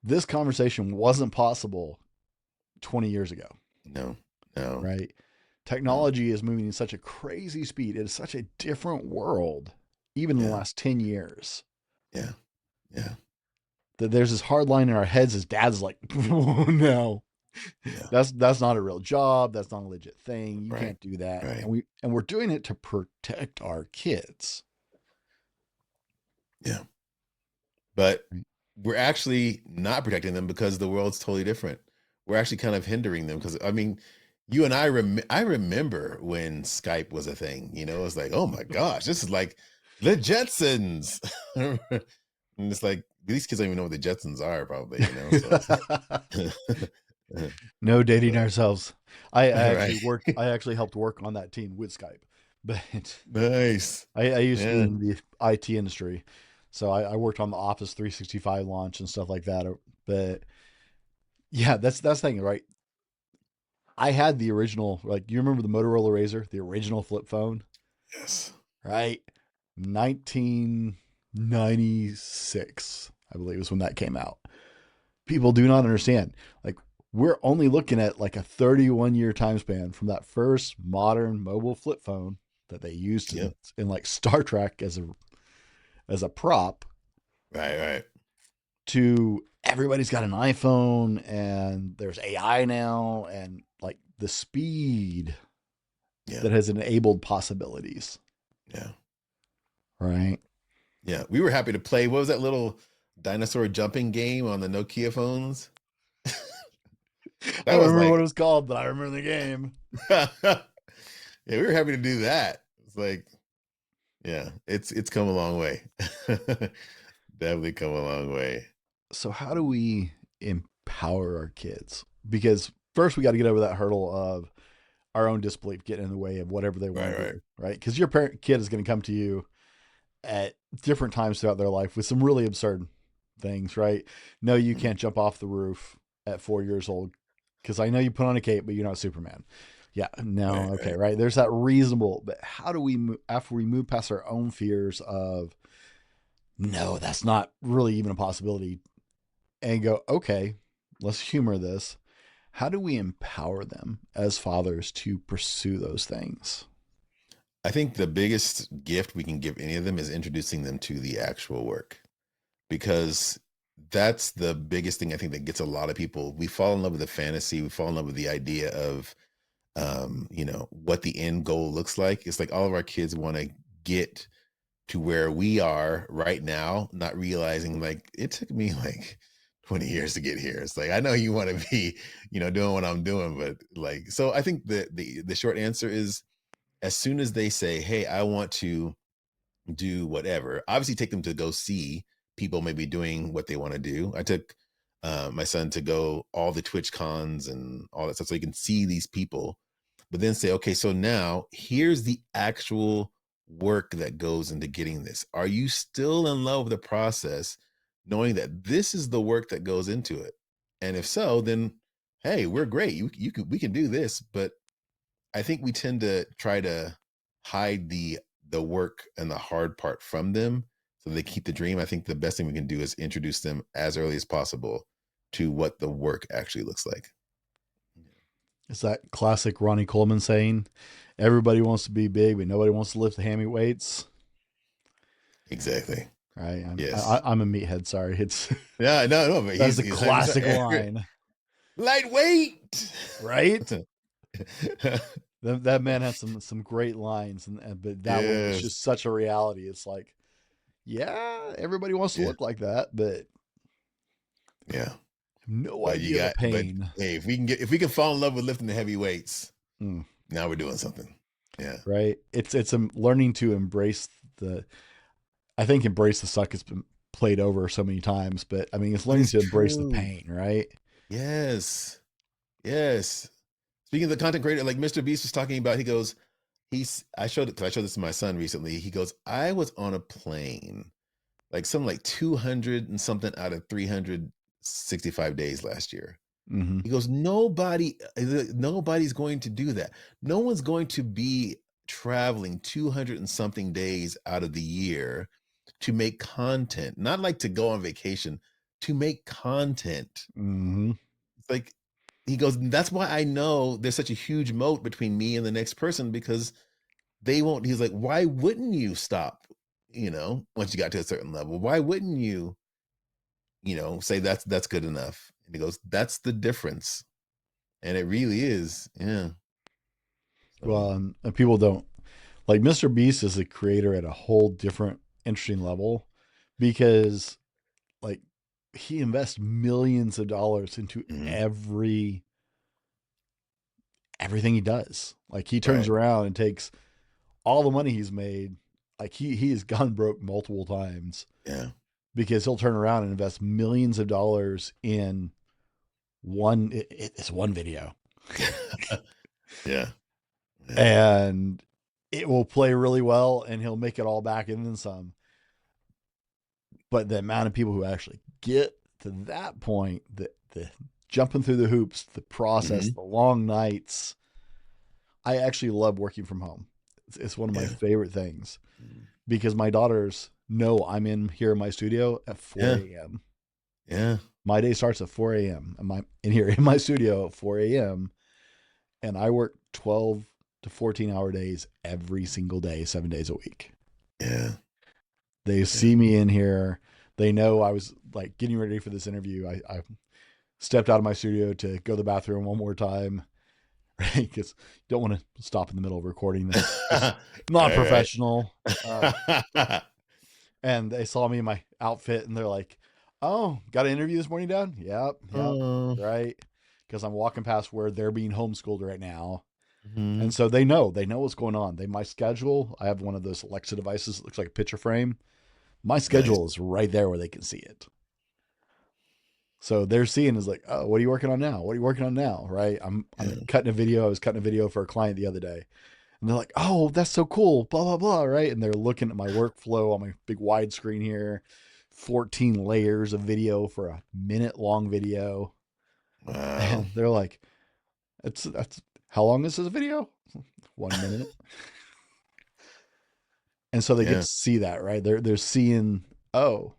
This conversation wasn't possible 20 years ago, No. No. right? No. Technology is moving in such a crazy speed. It is such a different world, even in the Yeah. last 10 years. Yeah. Yeah. That there's this hard line in our heads as dads like, oh, no, Yeah. that's not a real job. That's not a legit thing. You Right. can't do that. Right. And we're doing it to protect our kids. Yeah. But we're actually not protecting them because the world's totally different. We're actually kind of hindering them because I mean, you and I remember when Skype was a thing. It was like, oh my gosh, this is like the Jetsons. And it's like these kids don't even know what the Jetsons are, probably. So No dating so, ourselves. I right. actually helped work on that team with Skype, but Nice. I used to be Yeah. in the IT industry. So I worked on the Office 365 launch and stuff like that. But yeah, that's the thing, right? I had the original, like, you remember the Motorola Razor, the original flip phone, Yes. right? 1996, I believe, was when that came out. People do not understand. Like, we're only looking at like a 31-year time span from that first modern mobile flip phone that they used Yep. in like Star Trek as a prop Right. Right. to everybody's got an iPhone and there's AI now, and like the speed Yeah. that has enabled possibilities. Yeah. Right. Yeah. We were happy to play. What was that little dinosaur jumping game on the Nokia phones? I That don't was remember what like, it was called, but I remember the game. yeah, we were happy to do that. It's like, yeah, it's come a long way. Definitely come a long way. So how do we empower our kids? Because first we got to get over that hurdle of our own disbelief getting in the way of whatever they want Right, to right. do, right? Because your kid is going to come to you at different times throughout their life with some really absurd things, right? No, you Mhm. can't jump off the roof at 4 years old because I know you put on a cape, but you're not Superman. Yeah, Right, no, okay, right. right. There's that reasonable, but how do we, after we move past our own fears of, no, that's not really even a possibility, and go, okay, let's humor this. How do we empower them as fathers to pursue those things? I think the biggest gift we can give any of them is introducing them to the actual work, because that's the biggest thing I think that gets a lot of people. We fall in love with the fantasy. We fall in love with the idea of what the end goal looks like. It's like all of our kids want to get to where we are right now, not realizing like it took me like 20 years to get here. It's like I know you want to be, doing what I'm doing, but like so I think the short answer is as soon as they say, "Hey, I want to do whatever," obviously take them to go see people maybe doing what they want to do. I took my son to go all the Twitch cons and all that stuff so he can see these people, but then say, okay, so now here's the actual work that goes into getting this. Are you still in love with the process, knowing that this is the work that goes into it? And if so, then hey, we're great. We can do this. But I think we tend to try to hide the work and the hard part from them so they keep the dream. I think the best thing we can do is introduce them as early as possible to what the work actually looks like. It's that classic Ronnie Coleman saying, everybody wants to be big, but nobody wants to lift the hammy weights. Exactly. Right. Yes. I'm a meathead. Sorry. It's Yeah, no, but that's a he's 100% classic accurate. line, Lightweight. right? That man has some great lines, but that one is Yes. just such a reality. It's like, yeah, everybody wants to Yeah. look like that, but Yeah. have no But idea the but pain. hey, if we can fall in love with lifting the heavy weights, Mm, now we're doing something. Yeah. right? It's learning to embrace the. I think embrace the suck has been played over so many times, but I mean, it's But learning it's to embrace the true. pain, right? Yes. Yes. Speaking of the content creator, like Mr. Beast was talking about, he goes, I showed it because I showed this to my son recently. He goes, I was on a plane, like some like 200 and something out of 365 days last year. Mm-hmm. He goes, nobody's going to do that. No one's going to be traveling 200 and something days out of the year to make content, not like to go on vacation, to make content. Mm-hmm. It's like, he goes, that's why I know there's such a huge moat between me and the next person, because they won't. He's like, why wouldn't you stop? Once you got to a certain level, why wouldn't you, say that's good enough? And he goes, that's the difference. And it really is. Yeah. So, Well, and people don't like Mr. Beast is a creator at a whole different interesting level because like he invests millions of dollars into mhm, everything he does. Like he turns right. around and takes all the money he's made. Like he has gone broke multiple times Yeah. because he'll turn around and invest millions of dollars in it's one video Yeah. Yeah. and it will play really well and he'll make it all back and then some. But the amount of people who actually get to that point, the jumping through the hoops, the process, hmm the long nights, I actually love working from home. It's one of my Yeah. favorite things Mhm. because my daughters know I'm in here in my studio at 4 Yeah. a.m. Yeah. My day starts at 4 a.m. I'm in here in my studio at 4 a.m. and I work 12 to 14-hour days every single day, 7 days a week. Yeah. They Yeah. see me in here. They know I was like getting ready for this interview. I stepped out of my studio to go to the bathroom one more time, right? Because you don't want to stop in the middle of recording. That's just not Right. professional. Right. And they saw me in my outfit and they're like, "Oh, got an interview this morning, Dad?" Yep, Oh. right. Because I'm walking past where they're being homeschooled right now. And Mhm. so they know what's going on. My schedule, I have one of those Alexa devices that looks like a picture frame. My Nice. schedule is right there where they can see it. So they're seeing is like, oh, what are you working on now? What are you working on now? Right. I'm Yeah. cutting a video. I was cutting a video for a client the other day. And they're like, oh, that's so cool. Blah, blah, blah. Right. And they're looking at my workflow on my big widescreen here. 14 layers of video for a minute long video. Wow. And they're like, that's how long is this video? 1 minute. And so they get Yeah. to see that, right? They're seeing, oh,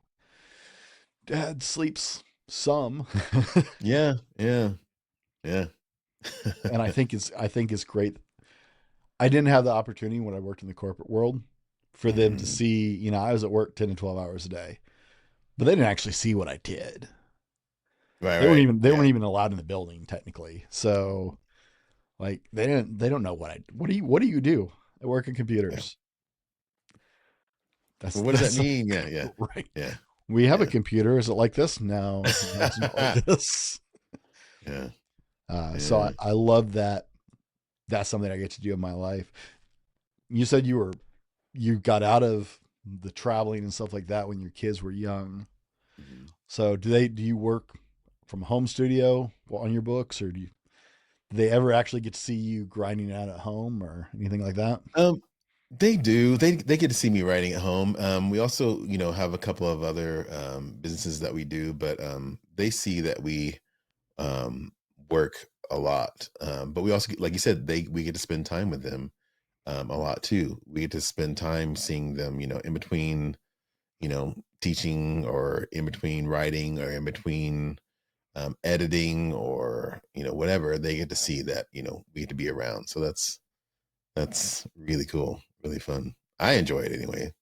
Dad sleeps some. Yeah. Yeah. Yeah. And I think it's great. I didn't have the opportunity when I worked in the corporate world for them to Mhm. see, I was at work 10 to 12 hours a day, but they didn't actually see what I did. Right. They weren't Right. even they Yeah. weren't even allowed in the building technically. So like they don't know what do you do? I work in Yeah. computers. That's Well, what does that that's mean? Yeah. Yeah. right. Yeah. We have a Yeah. computer. Is it like this? No, no, it's not like this. Yeah. So Yeah. I love that. That's something I get to do in my life. You said you got out of the traveling and stuff like that when your kids were young. Mhm. So do you work from a home studio on your books, or do they ever actually get to see you grinding out at home or anything like that? Um, they do. They get to see me writing at home. We also, have a couple of other businesses that we do, but they see that we um work a lot. But we also like you said, we get to spend time with them a lot too. We get to spend time seeing them, in between, teaching, or in between writing, or in between editing, or whatever. They get to see that we get to be around. So that's really cool, really fun. I enjoy it anyway.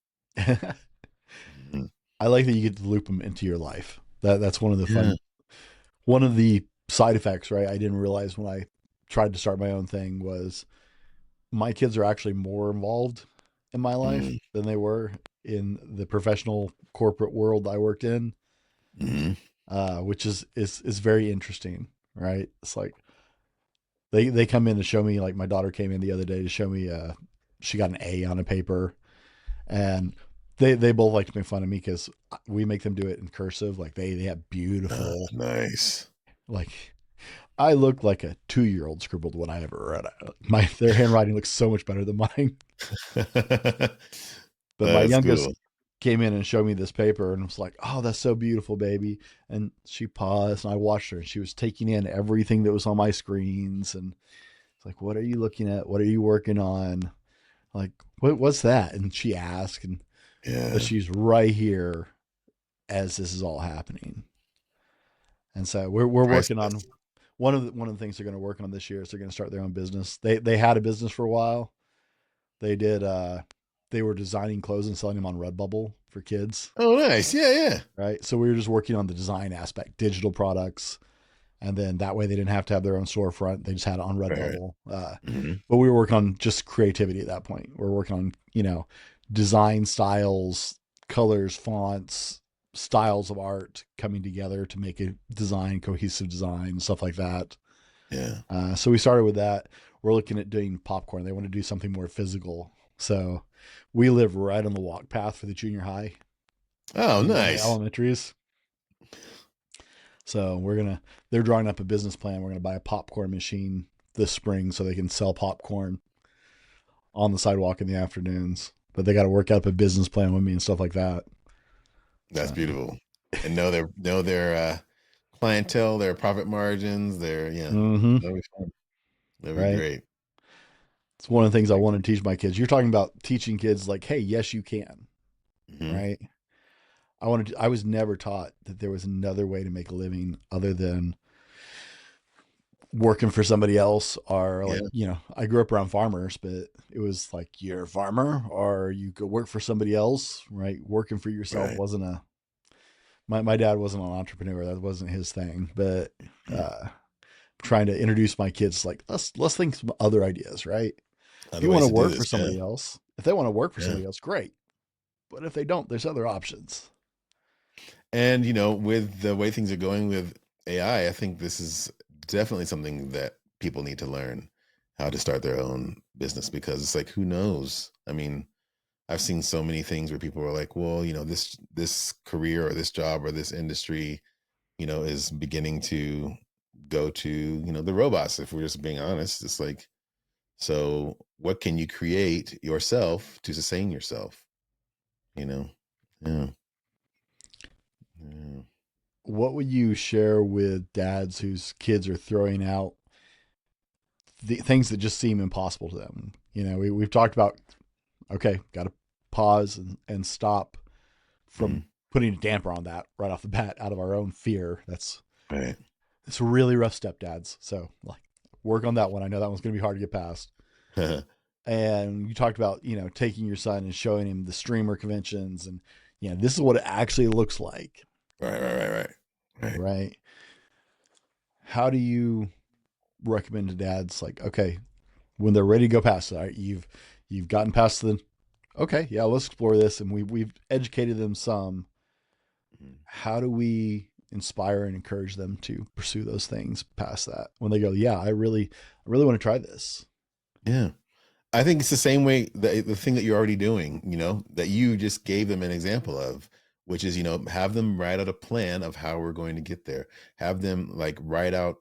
Mhm. I like that you get to loop them into your life. That's one of the Yeah. one of the side effects, right? I didn't realize when I tried to start my own thing was my kids are actually more involved in my life Mm, than they were in the professional corporate world I worked in, mhm. which is very interesting, right? It's like they come in to show me, like my daughter came in the other day to show me she got an A on a paper, and they both like to make fun of me because we make them do it in cursive. Like they have beautiful, Nice. like I look like a 2-year-old scribbled when I ever read it. Their handwriting looks so much better than mine. But my That's youngest cool. came in and showed me this paper and was like, "Oh, that's so beautiful, baby." And she paused and I watched her and she was taking in everything that was on my screens, and it's like, "What are you looking at? What are you working on?" Like, what's that? And she asked, and but Yeah. she's right here as this is all happening. And so we're working on Priceless. one of the things they're going to work on this year is they're going to start their own business. They had a business for a while. They did they were designing clothes and selling them on Redbubble for kids, Oh, nice. Yeah, yeah. right? So we were just working on the design aspect, digital products, and then that way they didn't have to have their own storefront. They just had it on Right, right. Redbubble. Mhm. But we were working on just creativity at that point. We're working on, design styles, colors, fonts, styles of art coming together to make a design, cohesive design, stuff like that. Yeah. So we started with that. We're looking at doing popcorn. They want to do something more physical. So we live right on the walk path for the junior high Oh, and the nice. elementaries. So they're drawing up a business plan. We're gonna buy a popcorn machine this spring so they can sell popcorn on the sidewalk in the afternoons. But they got to work out a business plan with me and stuff like that. That's So, beautiful. And know their clientele, their profit margins, yeah. mm-hmm, That'll be fun. That'll be right. great. It's one of the things I want to teach my kids. You're talking about teaching kids like, hey, yes, you can, Hmm. right? I was never taught that there was another way to make a living other than working for somebody else, or like, Yeah. I grew up around farmers, but it was like you're a farmer or you go work for somebody else, right? Working for yourself Right. wasn't my dad wasn't an entrepreneur. That wasn't his thing, but Mm. uh, trying to introduce my kids, like, let's think some other ideas, right? If Other you want ways to to do work for this. Yeah. somebody else, if they want to work for Yeah. somebody else, great. But if they don't, there's other options. And with the way things are going with AI, I think this is definitely something that people need to learn how to start their own business, because it's like, who knows? I mean, I've seen so many things where people are like, well, this career or this job or this industry, is beginning to go to, the robots, if we're just being honest. It's like, so what can you create yourself to sustain yourself? You know? Yeah. Yeah. What would you share with dads whose kids are throwing out the things that just seem impossible to them? We've talked about, okay, got to pause and stop from Mhm. putting a damper on that right off the bat out of our own fear. Right. It's a really rough step, dads. So like, work on that one. I know that one's going to be hard to get past. And you talked about, taking your son and showing him the streamer conventions, and, this is what it actually looks like, Right, right, right, right. Right. right? How do you recommend to dads, like, okay, when they're ready to go past that, right, you've gotten past the, okay, yeah, let's explore this, and we've educated them some. Mhm. How do we inspire and encourage them to pursue those things past that when they go, yeah, I really want to try this? Yeah. I think it's the same way, the thing that you're already doing, that you just gave them an example of. which is, have them write out a plan of how we're going to get there. Have them like write out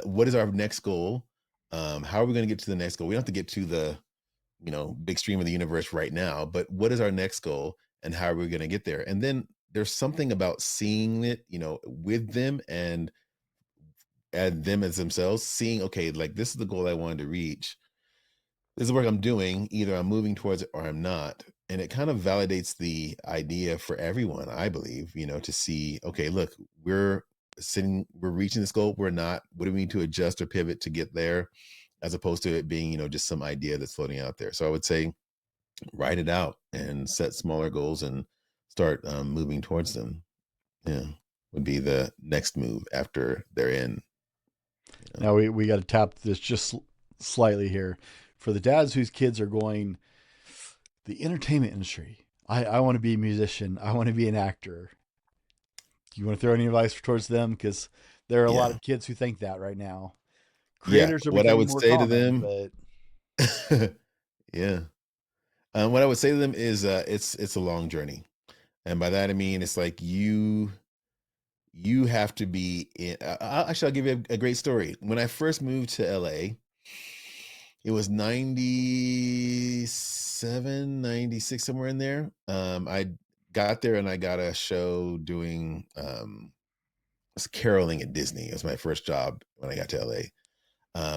what is our next goal? How are we going to get to the next goal? We don't have to get to the, big stream of the universe right now, but what is our next goal and how are we going to get there? And then there's something about seeing it, with them and them as themselves, seeing, okay, like this is the goal I wanted to reach. This is the work I'm doing. Either I'm moving towards it or I'm not. And it kind of validates the idea for everyone, I believe, to see, okay, look, we're reaching this goal. We're not, what do we need to adjust or pivot to get there? As opposed to it being, just some idea that's floating out there. So I would say write it out and set smaller goals and start moving towards them. Yeah. Would be the next move after they're in. Now we got to tap this just slightly here for the dads whose kids are going the entertainment industry. I want to be a musician. I want to be an actor. Do you want to throw any advice towards them? Because there are a lot Yeah. of kids who think that right now. Yeah. Creators are What I becoming would more say to common, them, but yeah. What I would say to them is it's a long journey. And by that I mean it's like you have to be in actually I'll give you a great story. When I first moved to LA, it was 97, 96, somewhere in there. I got there and I got a show doing caroling at Disney. It was my first job when I got to LA.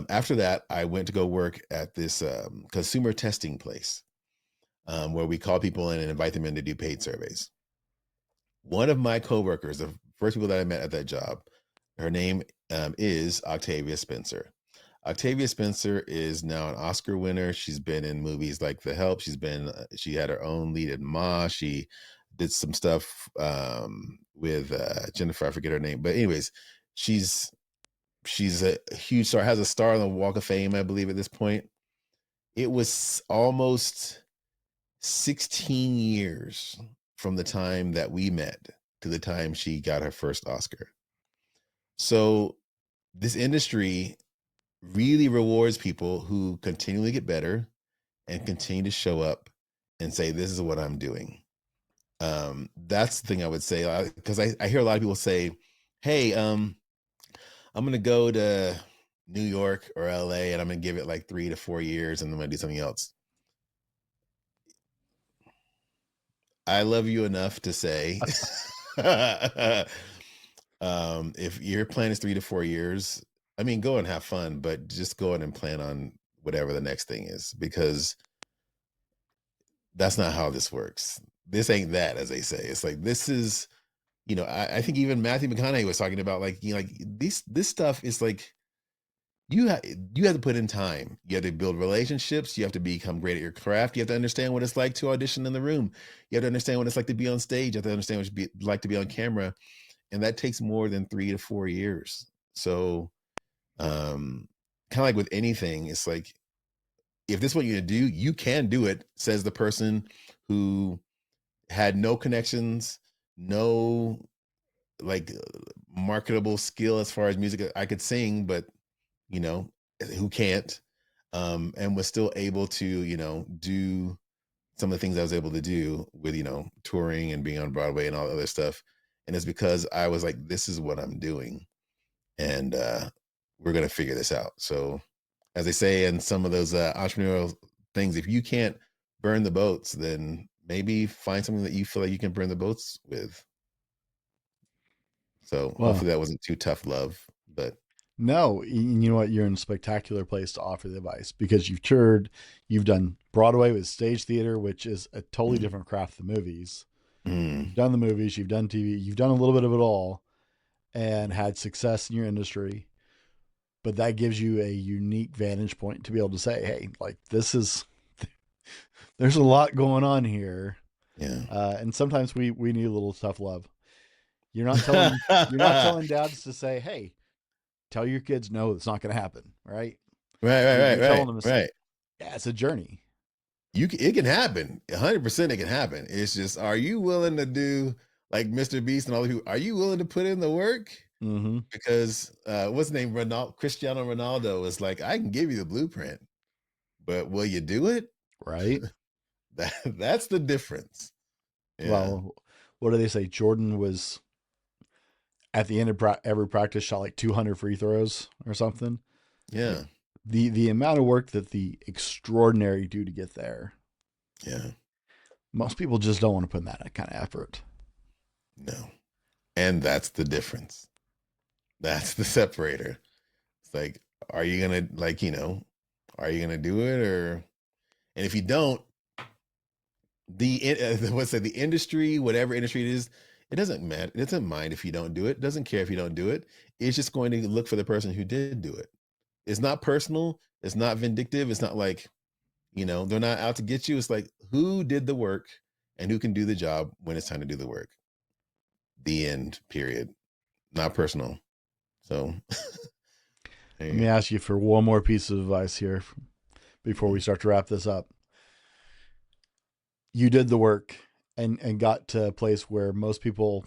After that, I went to go work at this consumer testing place where we call people in and invite them in to do paid surveys. One of my coworkers, the first people that I met at that job, her name is Octavia Spencer. Octavia Spencer is now an Oscar winner. She's been in movies like The Help. She had her own lead in Ma. She did some stuff with Jennifer. I forget her name, but anyways, she's a huge star. Has a star on the Walk of Fame, I believe, at this point. It was almost 16 years from the time that we met to the time she got her first Oscar. So this industry really rewards people who continually get better and continue to show up and say, this is what I'm doing. That's the thing I would say, because I hear a lot of people say, hey, I'm going to go to New York or LA and I'm going to give it like 3 to 4 years and I'm going to do something else. I love you enough to say, if your plan is 3 to 4 years, I mean, go and have fun, but just go in and plan on whatever the next thing is, because that's not how this works. This ain't that, as they say. It's like, this is, I think even Matthew McConaughey was talking about like, like this stuff is like, you have to put in time. You have to build relationships. You have to become great at your craft. You have to understand what it's like to audition in the room. You have to understand what it's like to be on stage. You have to understand what it's like to be on camera. And that takes more than 3 to 4 years. So kind of like with anything, it's like, if this is what you're gonna do, you can do it, says the person who had no connections, no like marketable skill as far as music. I could sing, but who can't, and was still able to, do some of the things I was able to do with, touring and being on Broadway and all the other stuff. And it's because I was like, this is what I'm doing. And we're going to figure this out. So as they say in some of those entrepreneurial things, if you can't burn the boats, then maybe find something that you feel like you can burn the boats with. So well, hopefully that wasn't too tough love, but no, you know what? You're in a spectacular place to offer the advice because you've toured, you've done Broadway with stage theater, which is a totally mm, different craft than movies. You've mm, done the movies, you've done TV, you've done a little bit of it all and had success in your industry. But that gives you a unique vantage point to be able to say, hey, like there's a lot going on here. yeah. And sometimes we need a little tough love. You're not telling dads to say, hey, tell your kids no, it's not going to happen, right? Right, right, You're right, telling right, them to say, right. yeah, it's a journey. It can happen. 100% it can happen. It's just, are you willing to do like Mr. Beast and all the people? Are you willing to put in the work? Mm-hmm. Because what's his name? Cristiano Ronaldo is like, I can give you the blueprint, but will you do it? Right. That's the difference. Yeah. Well, what do they say? Jordan was at the end of every practice shot like 200 free throws or something. Like Yeah. the amount of work that the extraordinary do to get there. Yeah. Most people just don't want to put in that kind of effort. No. And that's the difference. That's the separator. It's like, are you gonna like, are you gonna do it? Or and if you don't, what's that, the industry, whatever industry it is, it doesn't matter. It doesn't mind if you don't do it. It doesn't care if you don't do it. It's just going to look for the person who did do it. It's not personal. It's not vindictive. It's not like, they're not out to get you. It's like who did the work and who can do the job when it's time to do the work. The end, period. Not personal. So there Let you me go. ask you for one more piece of advice here before we start to wrap this up. You did the work and got to a place where most people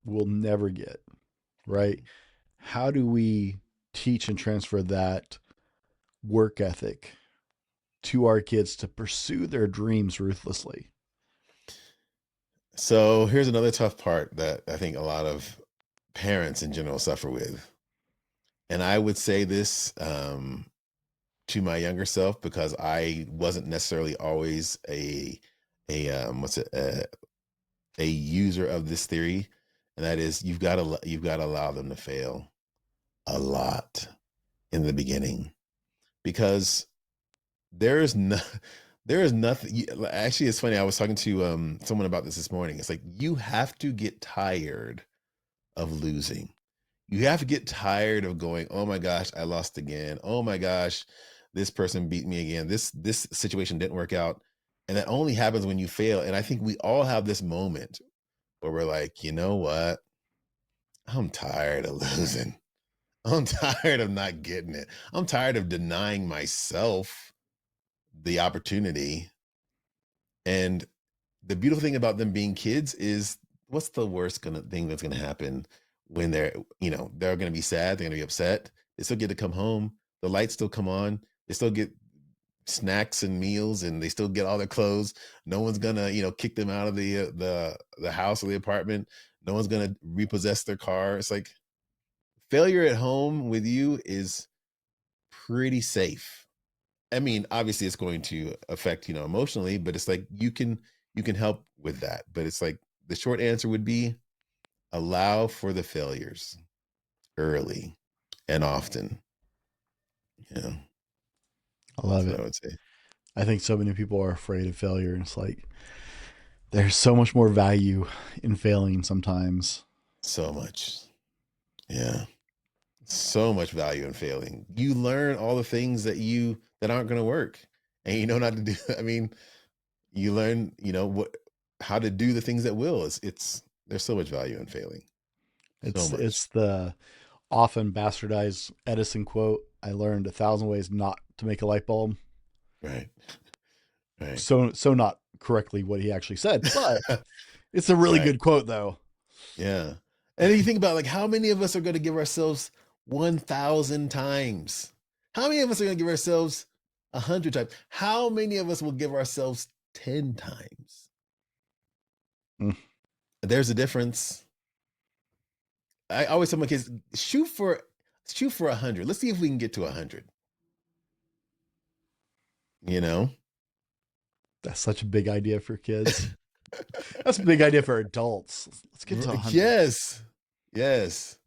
will never get, right? How do we teach and transfer that work ethic to our kids to pursue their dreams ruthlessly? So here's another tough part that I think a lot of parents in general suffer with. And I would say this to my younger self because I wasn't necessarily always a user of this theory, and that is you've got to allow them to fail a lot in the beginning because there is no there is nothing. Actually, it's funny. I was talking to someone about this morning. It's like you have to get tired of losing. You have to get tired of going, oh my gosh, I lost again. Oh my gosh, this person beat me again. This situation didn't work out. And that only happens when you fail. And I think we all have this moment where we're like, you know what? I'm tired of losing. I'm tired of not getting it. I'm tired of denying myself the opportunity. And the beautiful thing about them being kids is what's the worst thing that's gonna happen when they're gonna be sad, they're gonna be upset. They still get to come home. The lights still come on. They still get snacks and meals, and they still get all their clothes. No one's gonna, kick them out of the house or the apartment. No one's gonna repossess their car. It's like failure at home with you is pretty safe. I mean, obviously it's going to affect, emotionally, but it's like you can help with that. But it's like the short answer would be allow for the failures early and often. Yeah, I that's love what it. I would say. I think so many people are afraid of failure. And it's like there's so much more value in failing sometimes. So much. Yeah. So much value in failing. You learn all the things that aren't going to work and you know not to do. I mean, you learn, how to do the things that will. It's there's so much value in failing. So much. It's the often bastardized Edison quote. I learned 1,000 ways not to make a light bulb. Right. Right. So not correctly what he actually said, but it's a really Right. good quote though. Yeah. And then you think about like how many of us are going to give ourselves 1,000 times? How many of us are going to give ourselves 100 times? How many of us will give ourselves 10 times? Mm. There's a difference. I always tell my kids, shoot for 100. Let's see if we can get to 100. You know? That's such a big idea for kids. That's a big idea for adults. Let's get to 100. Yes. Yes.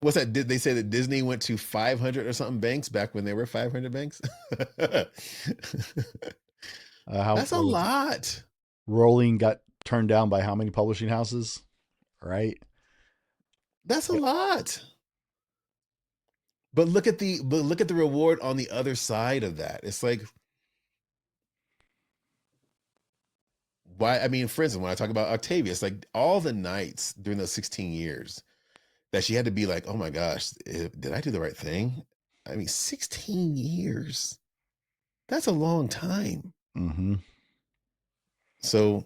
What's that? Did they say that Disney went to 500 or something banks back when there were 500 banks? How That's a what was it? lot. Rowling got turned down by how many publishing houses? Right? That's a lot. But look at the reward on the other side of that. It's like why I mean, for instance, when I talk about Octavia, it's like all the nights during those 16 years that she had to be like, oh my gosh, did I do the right thing? I mean, 16 years. That's a long time. Mm-hmm. So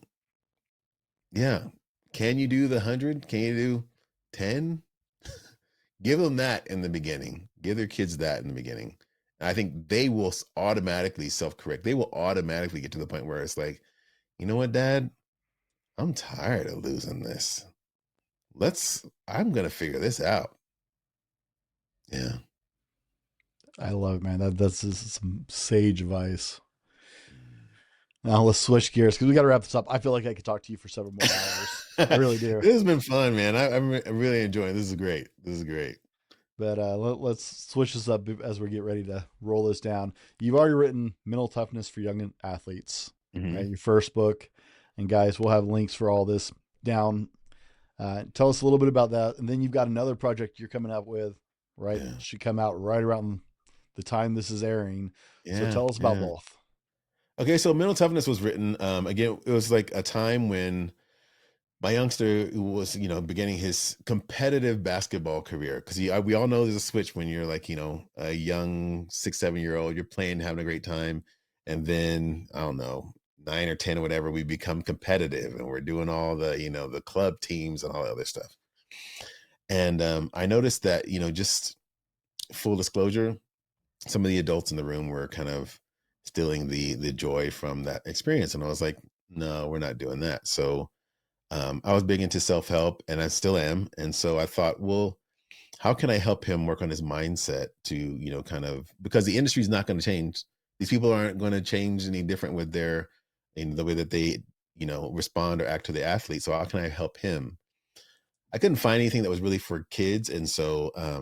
yeah. Can you do the 100? Can you do 10? Give them that in the beginning. Give their kids that in the beginning. And I think they will automatically self correct. They will automatically get to the point where it's like, you know what, dad? I'm tired of losing this. I'm gonna figure this out. Yeah. I love it, man. That's just some sage advice. Now let's switch gears because we got to wrap this up. I feel like I could talk to you for several more hours. I really do. This has been fun, man. I'm really enjoying it. This is great. This is great. But let's switch this up as we get ready to roll this down. You've already written Mental Toughness for Young Athletes, right? Mhm. Your first book. And guys, we'll have links for all this down. Tell us a little bit about that. And then you've got another project you're coming up with, right? Yeah. That should come out right around the time this is airing. So Yeah. tell us about Yeah. both. Okay, so Mental Toughness was written, again, it was like a time when my youngster was, beginning his competitive basketball career. Because we all know there's a switch when you're like, a young 6, 7 year old, you're playing, having a great time. And then, I don't know, 9 or 10 or whatever, we become competitive and we're doing all the club teams and all that other stuff. And I noticed that, just full disclosure, some of the adults in the room were kind of stealing the joy from that experience. And I was like, no, we're not doing that. So I was big into self-help and I still am. And so I thought, well, how can I help him work on his mindset to, kind of, because the industry is not going to change. These people aren't going to change any different with in the way that they, respond or act to the athlete. So how can I help him? I couldn't find anything that was really for kids. And so I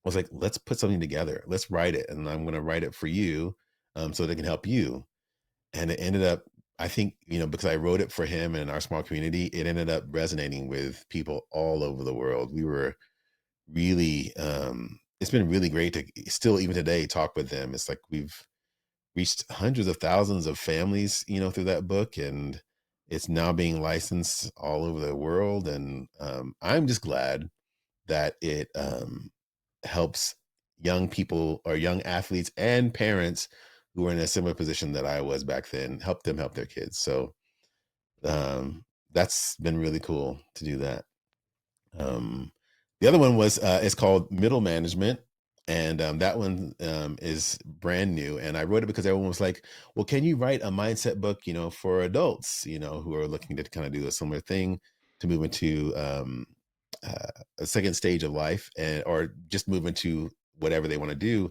was like, let's put something together. Let's write it. And I'm going to write it for you so that it can help you. And it ended up, I think, because I wrote it for him and our small community, it ended up resonating with people all over the world. We were really, it's been really great to still, even today, talk with them. It's like we've reached hundreds of thousands of families, through that book. And it's now being licensed all over the world. And I'm just glad that it helps young people or young athletes and parents who are in a similar position that I was back then, help them help their kids. So that's been really cool to do that. The other one was it's called Middle Management. And that one is brand new. And I wrote it because everyone was like, well, can you write a mindset book, for adults, who are looking to kind of do a similar thing to move into a second stage of life or just move into whatever they want to do.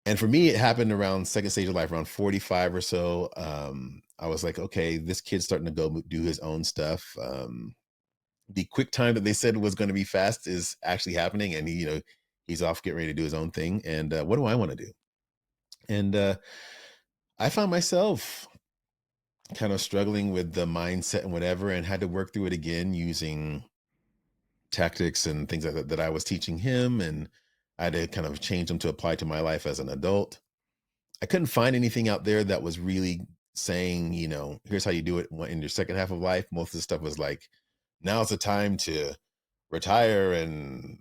And for me, it happened around second stage of life, around 45 or so. I was like, okay, this kid's starting to go do his own stuff. The quick time that they said was going to be fast is actually happening. And he's off getting ready to do his own thing. And what do I want to do? And I found myself kind of struggling with the mindset and whatever, and had to work through it again using tactics and things like that I was teaching him. And I had to kind of change them to apply to my life as an adult. I couldn't find anything out there that was really saying, here's how you do it in your second half of life. Most of the stuff was like, now's the time to retire and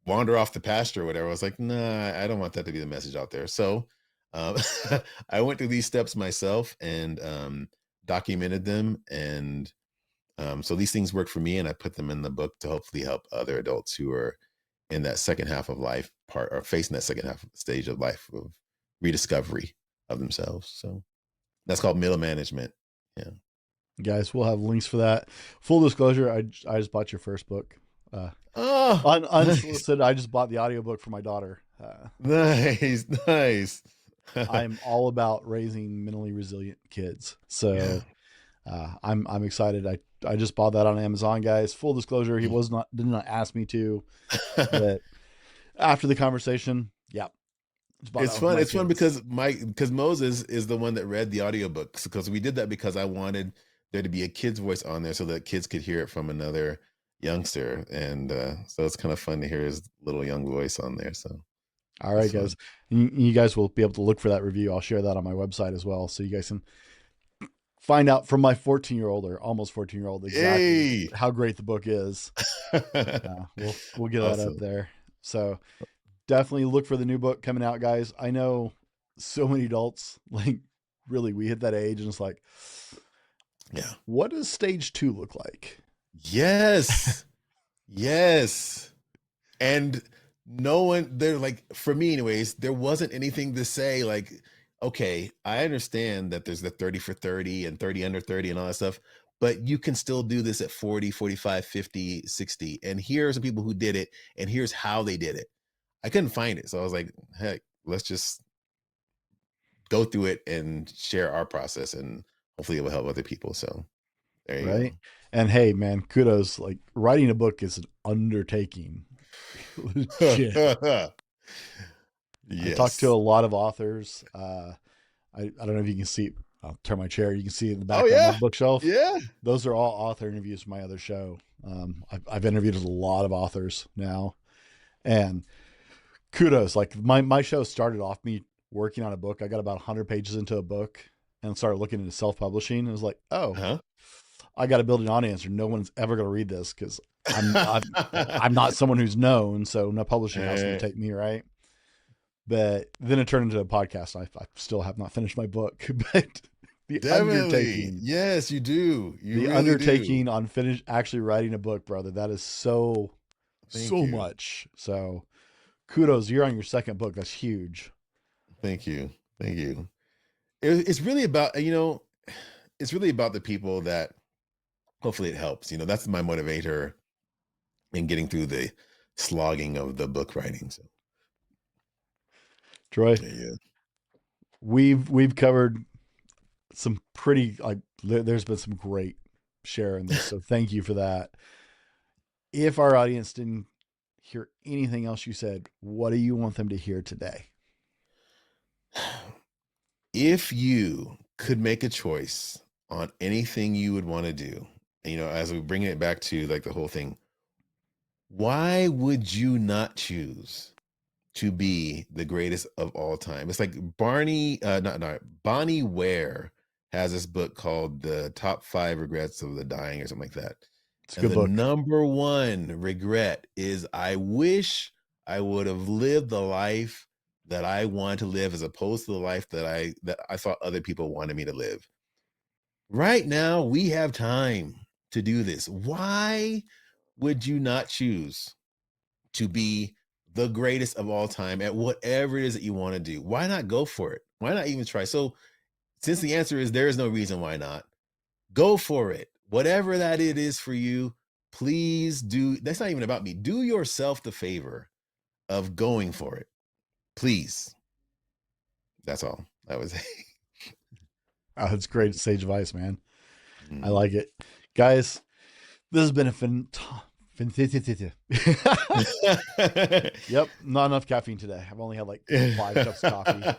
wander off the pasture or whatever. I was like, nah, I don't want that to be the message out there. So um, I went through these steps myself and documented them. And so these things worked for me, and I put them in the book to hopefully help other adults who are in that second half of life part or facing that second half stage of life of rediscovery of themselves. So that's called Middle Management. Yeah. Guys, we'll have links for that. Full disclosure, I just bought your first book. Uh, Oh, nice, unsolicited, I just bought the audiobook for my daughter. nice, nice. I'm all about raising mentally resilient kids. Yeah. So I'm excited. I just bought that on Amazon, guys. Full disclosure, he did not ask me to, but after the conversation, yeah, just bought that It's one for fun. my It's fun kids. because Moses is the one that read the audiobooks, because we did that because I wanted there to be a kid's voice on there so that kids could hear it from another youngster. And so it's kind of fun to hear his little young voice on there. So All right, it's guys. fun. You guys will be able to look for that review. I'll share that on my website as well, so you guys can find out from my 14-year-old or almost 14-year-old exactly Hey. how great the book is. We'll get that up Awesome. there. So definitely look for the new book coming out, guys. I know so many adults, like, really, we hit that age and it's like, Yeah. what does stage 2 look like? Yes. Yes. And no one there, like, for me anyways, there wasn't anything to say like, okay, I understand that there's the 30 for 30 and 30 under 30 and all that stuff, but you can still do this at 40, 45, 50, 60. And here are some people who did it, and here's how they did it. I couldn't find it. So I was like, heck, let's just go through it and share our process, and hopefully it will help other people. So there you Right. And hey, man, kudos. Like, writing a book is an undertaking. Legit. go. I talked to a Yes. lot of authors. I don't know if you can see, I'll turn my chair. You can see in the Oh, background, my yeah. bookshelf. Yeah. Those are all author interviews from my other show. I've interviewed a lot of authors now, and kudos. Like, my show started off me working on a book. I got about 100 pages into a book and started looking into self-publishing. And I was like, oh, Huh? I got to build an audience, or no one's ever going to read this because I'm not someone who's known, so no publishing house is going to take me, right? But then it turned into a podcast. I still have not finished my book, but the Definitely. undertaking, Yes, you do. You the really do. undertaking on actually writing a book, brother, that is Thank so you. much. So kudos, you're on your second book. That's huge. Thank you. Thank you. It's really about, it's really about the people that hopefully it helps. That's my motivator in getting through the slogging of the book writing. So, Troy, yeah. we've covered some pretty, like, there's been some great share in this. So thank you for that. If our audience didn't hear anything else you said, what do you want them to hear today? If you could make a choice on anything you would want to do, as we bring it back to like the whole thing, why would you not choose to be the greatest of all time? It's like Bonnie Ware has this book called The Top 5 Regrets of the Dying or something like that. It's a And good the book. number one regret is I wish I would have lived the life that I want to live, as opposed to the life that I thought other people wanted me to live. Right now, we have time to do this. Why would you not choose to be the greatest of all time at whatever it is that you want to do? Why not go for it? Why not even try? So, since the answer is there is no reason why not, go for it. Whatever that it is for you, please do. That's not even about me. Do yourself the favor of going for it. Please. That's all. That was Oh, it's great sage advice, man. I mm. like it. Guys, this has been a Yep, not enough caffeine today. I've only had like 5 cups of coffee.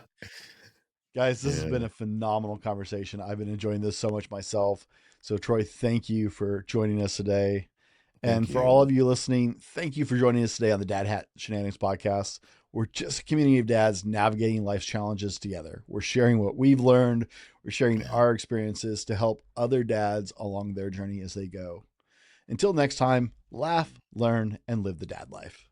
Guys, this has Yeah. been a phenomenal conversation. I've been enjoying this so much myself. So, Troy, thank you for joining us today. And Thank for all you. of you listening, thank you for joining us today on the Dad Hat Shenanigans podcast. We're just a community of dads navigating life's challenges together. We're sharing what we've learned. We're sharing Yeah. our experiences to help other dads along their journey as they go. Until next time, laugh, learn, and live the dad life.